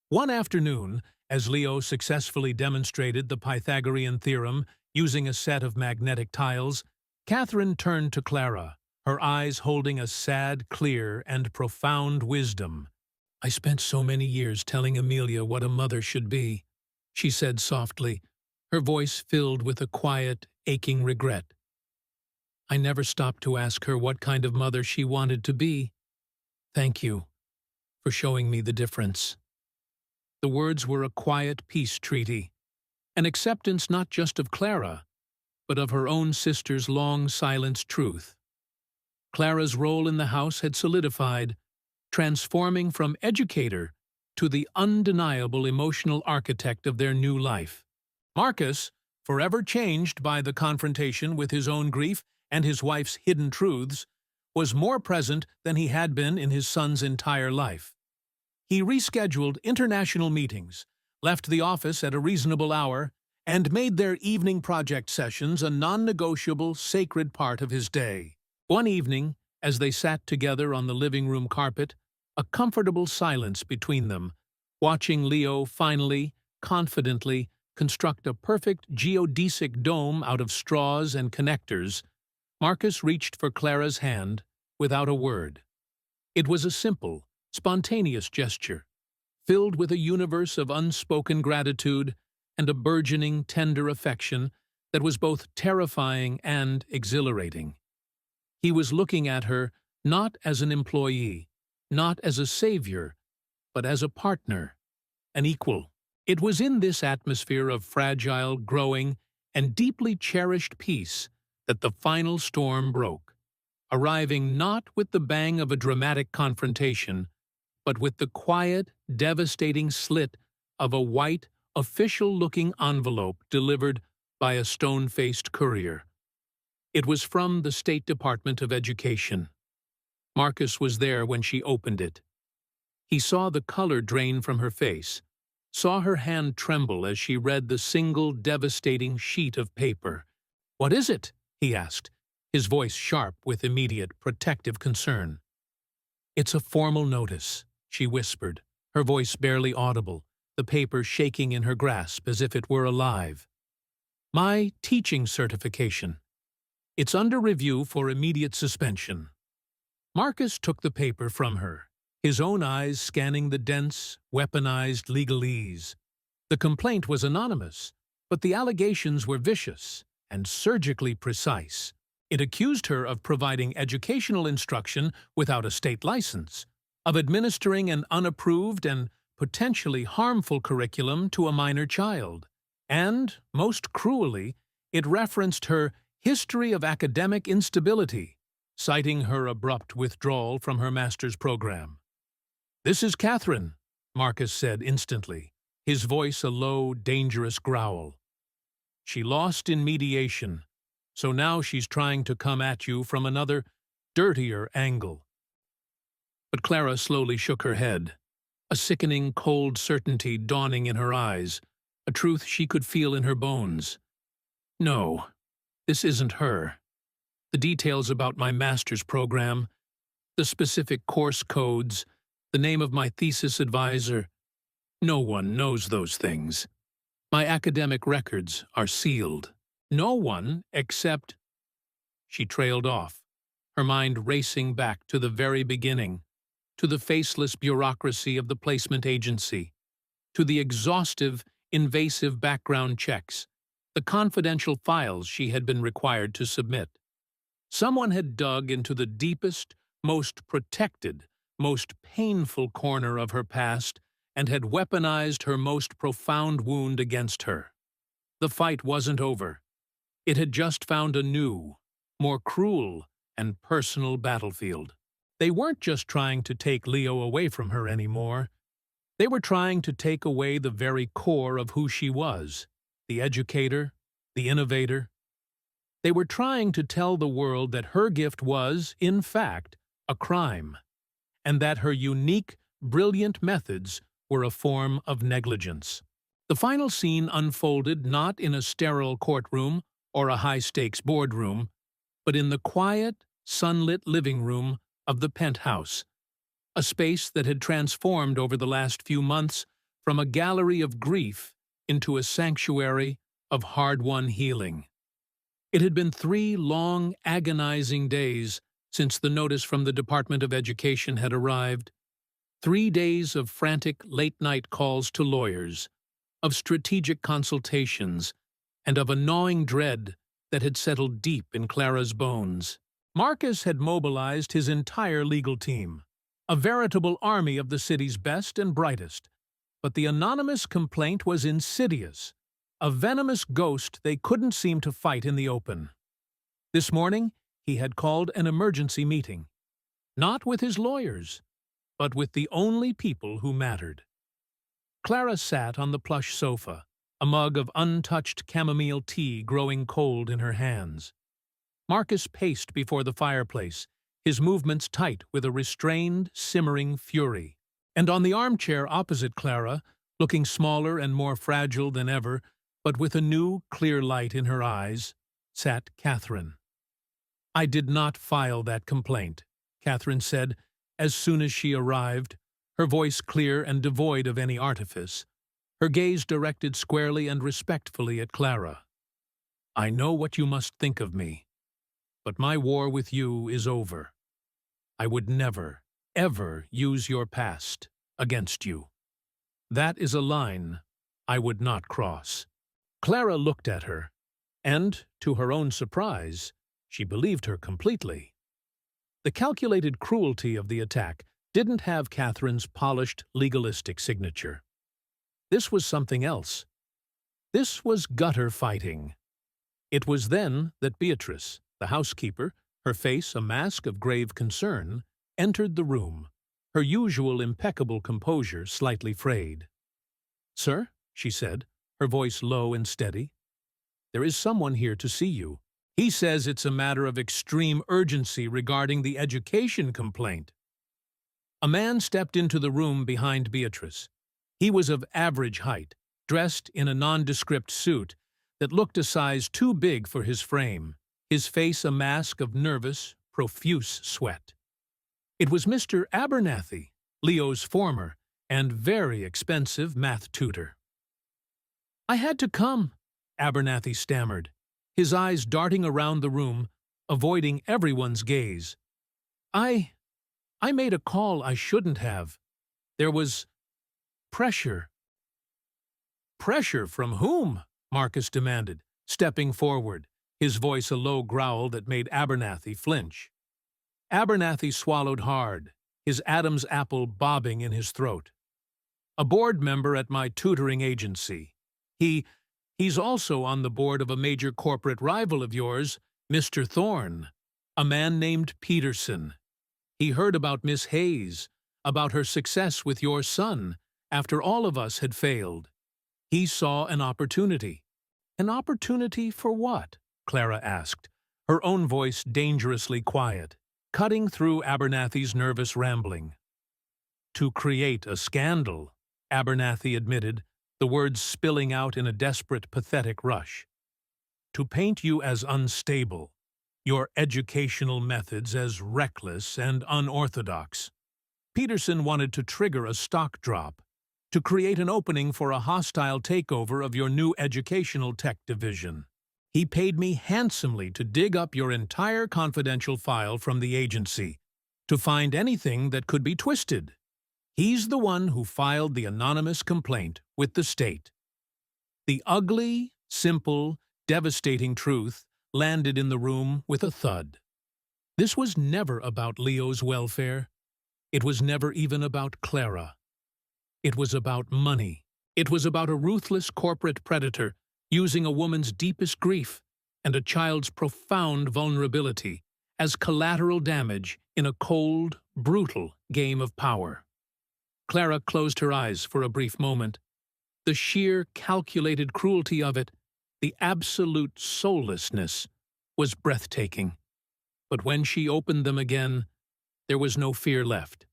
One afternoon, as Leo successfully demonstrated the Pythagorean theorem using a set of magnetic tiles, Catherine turned to Clara, her eyes holding a sad, clear, and profound wisdom. "I spent so many years telling Amelia what a mother should be," she said softly, her voice filled with a quiet, aching regret. "I never stopped to ask her what kind of mother she wanted to be. Thank you for showing me the difference." The words were a quiet peace treaty, an acceptance not just of Clara, but of her own sister's long-silenced truth. Clara's role in the house had solidified, transforming from educator to the undeniable emotional architect of their new life. Marcus, forever changed by the confrontation with his own grief and his wife's hidden truths, was more present than he had been in his son's entire life. He rescheduled international meetings, left the office at a reasonable hour, and made their evening project sessions a non-negotiable, sacred part of his day. One evening, as they sat together on the living room carpet, a comfortable silence between them, watching Leo finally, confidently, construct a perfect geodesic dome out of straws and connectors, Marcus reached for Clara's hand without a word. It was a simple, spontaneous gesture, filled with a universe of unspoken gratitude and a burgeoning, tender affection that was both terrifying and exhilarating. He was looking at her not as an employee, not as a savior, but as a partner, an equal. It was in this atmosphere of fragile, growing, and deeply cherished peace that the final storm broke, arriving not with the bang of a dramatic confrontation, but with the quiet, devastating slit of a white, official-looking envelope delivered by a stone-faced courier. It was from the State Department of Education. Marcus was there when she opened it. He saw the color drain from her face, saw her hand tremble as she read the single devastating sheet of paper. "What is it?" he asked, his voice sharp with immediate, protective concern. "It's a formal notice," she whispered, her voice barely audible, the paper shaking in her grasp as if it were alive. "My teaching certification. It's under review for immediate suspension." Marcus took the paper from her, his own eyes scanning the dense, weaponized legalese. The complaint was anonymous, but the allegations were vicious and surgically precise. It accused her of providing educational instruction without a state license, of administering an unapproved and potentially harmful curriculum to a minor child, and, most cruelly, it referenced her history of academic instability, citing her abrupt withdrawal from her master's program. "This is Catherine," Marcus said instantly, his voice a low, dangerous growl. "She lost in mediation, so now she's trying to come at you from another, dirtier angle." But Clara slowly shook her head, a sickening, cold certainty dawning in her eyes, a truth she could feel in her bones. "No, this isn't her. The details about my master's program, the specific course codes, the name of my thesis advisor, no one knows those things. My academic records are sealed. No one except—" She trailed off, her mind racing back to the very beginning, to the faceless bureaucracy of the placement agency, to the exhaustive, invasive background checks, the confidential files she had been required to submit. Someone had dug into the deepest, most protected, most painful corner of her past and had weaponized her most profound wound against her. The fight wasn't over. It had just found a new, more cruel and personal battlefield. They weren't just trying to take Leo away from her anymore. They were trying to take away the very core of who she was, the educator, the innovator. They were trying to tell the world that her gift was, in fact, a crime, and that her unique, brilliant methods were a form of negligence. The final scene unfolded not in a sterile courtroom or a high-stakes boardroom, but in the quiet, sunlit living room of the penthouse, a space that had transformed over the last few months from a gallery of grief into a sanctuary of hard-won healing. It had been 3 long, agonizing days since the notice from the Department of Education had arrived. 3 days of frantic late-night calls to lawyers, of strategic consultations, and of a gnawing dread that had settled deep in Clara's bones. Marcus had mobilized his entire legal team, a veritable army of the city's best and brightest. But the anonymous complaint was insidious, a venomous ghost they couldn't seem to fight in the open. This morning, he had called an emergency meeting, not with his lawyers, but with the only people who mattered. Clara sat on the plush sofa, a mug of untouched chamomile tea growing cold in her hands. Marcus paced before the fireplace, his movements tight with a restrained, simmering fury. And on the armchair opposite Clara, looking smaller and more fragile than ever, but with a new, clear light in her eyes, sat Catherine. "I did not file that complaint," Catherine said, as soon as she arrived, her voice clear and devoid of any artifice, her gaze directed squarely and respectfully at Clara. "I know what you must think of me, but my war with you is over. I would never, ever use your past against you. That is a line I would not cross." Clara looked at her, and, to her own surprise, she believed her completely. The calculated cruelty of the attack didn't have Catherine's polished, legalistic signature. This was something else. This was gutter fighting. It was then that Beatrice, the housekeeper, her face a mask of grave concern, entered the room, her usual impeccable composure slightly frayed. "Sir," she said, her voice low and steady, "there is someone here to see you. He says it's a matter of extreme urgency regarding the education complaint." A man stepped into the room behind Beatrice. He was of average height, dressed in a nondescript suit that looked a size too big for his frame, his face a mask of nervous, profuse sweat. It was Mr. Abernathy, Leo's former and very expensive math tutor. "I had to come," Abernathy stammered, his eyes darting around the room, avoiding everyone's gaze. I made a call I shouldn't have. There was pressure." "Pressure from whom?" Marcus demanded, stepping forward, his voice a low growl that made Abernathy flinch. Abernathy swallowed hard, his Adam's apple bobbing in his throat. "A board member at my tutoring agency. He's also on the board of a major corporate rival of yours, Mr. Thorne, a man named Peterson. He heard about Miss Hayes, about her success with your son, after all of us had failed. He saw an opportunity." "An opportunity for what?" Clara asked, her own voice dangerously quiet, cutting through Abernathy's nervous rambling. "To create a scandal," Abernathy admitted, the words spilling out in a desperate, pathetic rush. "To paint you as unstable, your educational methods as reckless and unorthodox. Peterson wanted to trigger a stock drop, to create an opening for a hostile takeover of your new educational tech division. He paid me handsomely to dig up your entire confidential file from the agency, to find anything that could be twisted. He's the one who filed the anonymous complaint with the state." The ugly, simple, devastating truth landed in the room with a thud. This was never about Leo's welfare. It was never even about Clara. It was about money. It was about a ruthless corporate predator using a woman's deepest grief and a child's profound vulnerability as collateral damage in a cold, brutal game of power. Clara closed her eyes for a brief moment. The sheer, calculated cruelty of it, the absolute soullessness, was breathtaking. But when she opened them again, there was no fear left.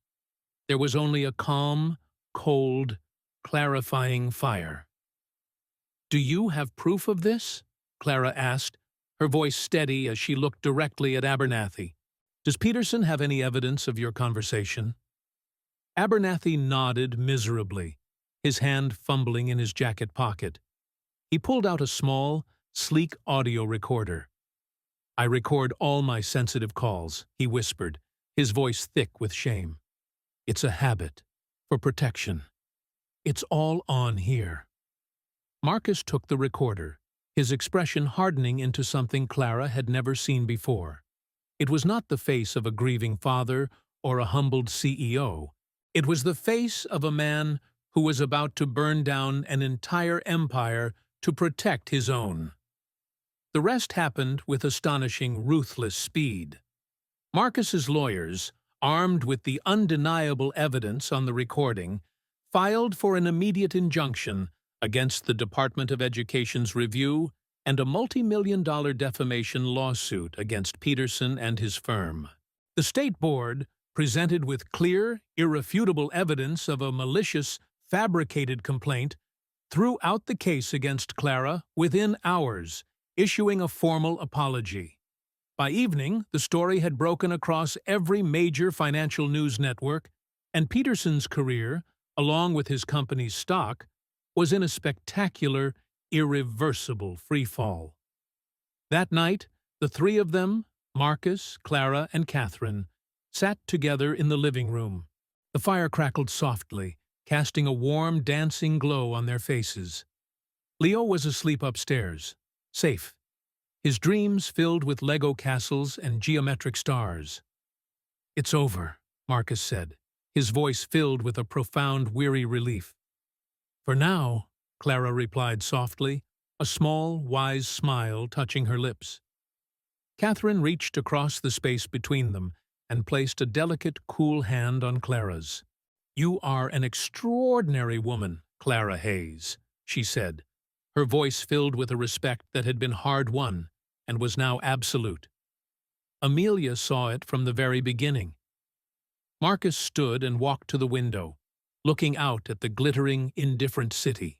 There was only a calm, cold, clarifying fire. "Do you have proof of this?" Clara asked, her voice steady as she looked directly at Abernathy. "Does Peterson have any evidence of your conversation?" Abernathy nodded miserably, his hand fumbling in his jacket pocket. He pulled out a small, sleek audio recorder. "I record all my sensitive calls," he whispered, his voice thick with shame. "It's a habit, for protection. It's all on here." Marcus took the recorder, his expression hardening into something Clara had never seen before. It was not the face of a grieving father or a humbled CEO. It was the face of a man who was about to burn down an entire empire to protect his own. The rest happened with astonishing, ruthless speed. Marcus's lawyers, armed with the undeniable evidence on the recording, filed for an immediate injunction against the Department of Education's review and a multi-million-dollar defamation lawsuit against Peterson and his firm. The State Board, presented with clear, irrefutable evidence of a malicious, fabricated complaint, threw out the case against Clara within hours, issuing a formal apology. By evening, the story had broken across every major financial news network, and Peterson's career, along with his company's stock, was in a spectacular, irreversible freefall. That night, the three of them, Marcus, Clara, and Catherine, sat together in the living room. The fire crackled softly, casting a warm, dancing glow on their faces. Leo was asleep upstairs, safe, his dreams filled with Lego castles and geometric stars. "It's over," Marcus said, his voice filled with a profound, weary relief. "For now," Clara replied softly, a small, wise smile touching her lips. Catherine reached across the space between them and placed a delicate, cool hand on Clara's. "You are an extraordinary woman, Clara Hayes," she said, her voice filled with a respect that had been hard-won and was now absolute. Amelia saw it from the very beginning. Marcus stood and walked to the window, looking out at the glittering, indifferent city.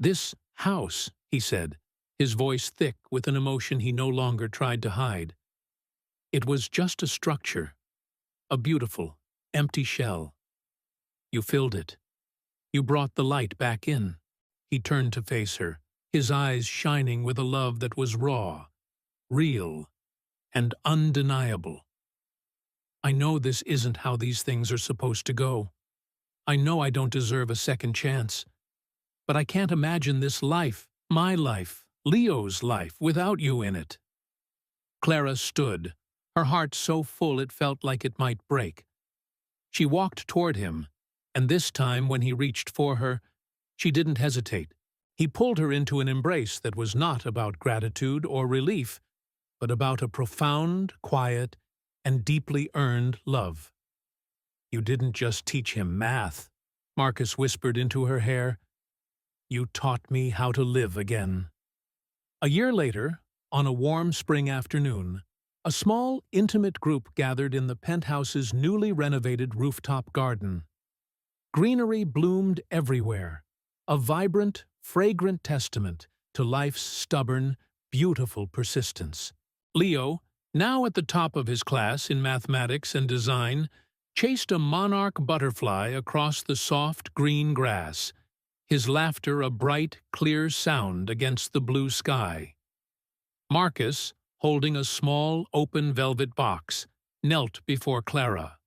"This house," he said, his voice thick with an emotion he no longer tried to hide. "It was just a structure, a beautiful, empty shell. You filled it. You brought the light back in." He turned to face her, his eyes shining with a love that was raw, real, and undeniable. "I know this isn't how these things are supposed to go. I know I don't deserve a second chance. But I can't imagine this life, my life, Leo's life, without you in it." Clara stood, her heart so full it felt like it might break. She walked toward him, and this time when he reached for her, she didn't hesitate. He pulled her into an embrace that was not about gratitude or relief, but about a profound, quiet, and deeply earned love. "You didn't just teach him math," Marcus whispered into her hair. "You taught me how to live again." A year later, on a warm spring afternoon, a small, intimate group gathered in the penthouse's newly renovated rooftop garden. Greenery bloomed everywhere, a vibrant, fragrant testament to life's stubborn, beautiful persistence. Leo, now at the top of his class in mathematics and design, chased a monarch butterfly across the soft green grass, his laughter a bright, clear sound against the blue sky. Marcus, holding a small, open velvet box, knelt before Clara.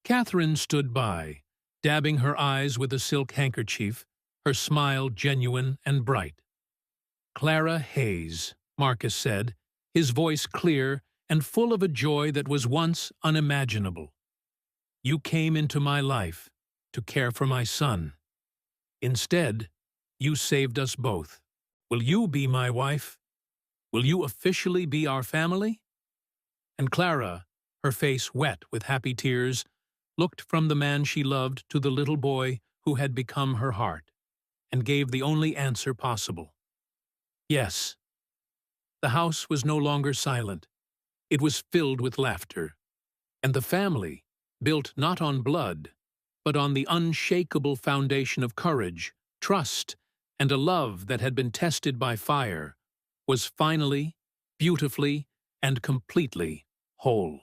Catherine stood by, dabbing her eyes with a silk handkerchief, her smile genuine and bright. "Clara Hayes," Marcus said, his voice clear and full of a joy that was once unimaginable. "You came into my life to care for my son. Instead, you saved us both. Will you be my wife? Will you officially be our family?" And Clara, her face wet with happy tears, looked from the man she loved to the little boy who had become her heart, and gave the only answer possible. Yes. The house was no longer silent. It was filled with laughter. And the family, built not on blood, but on the unshakable foundation of courage, trust, and a love that had been tested by fire, was finally, beautifully, and completely whole.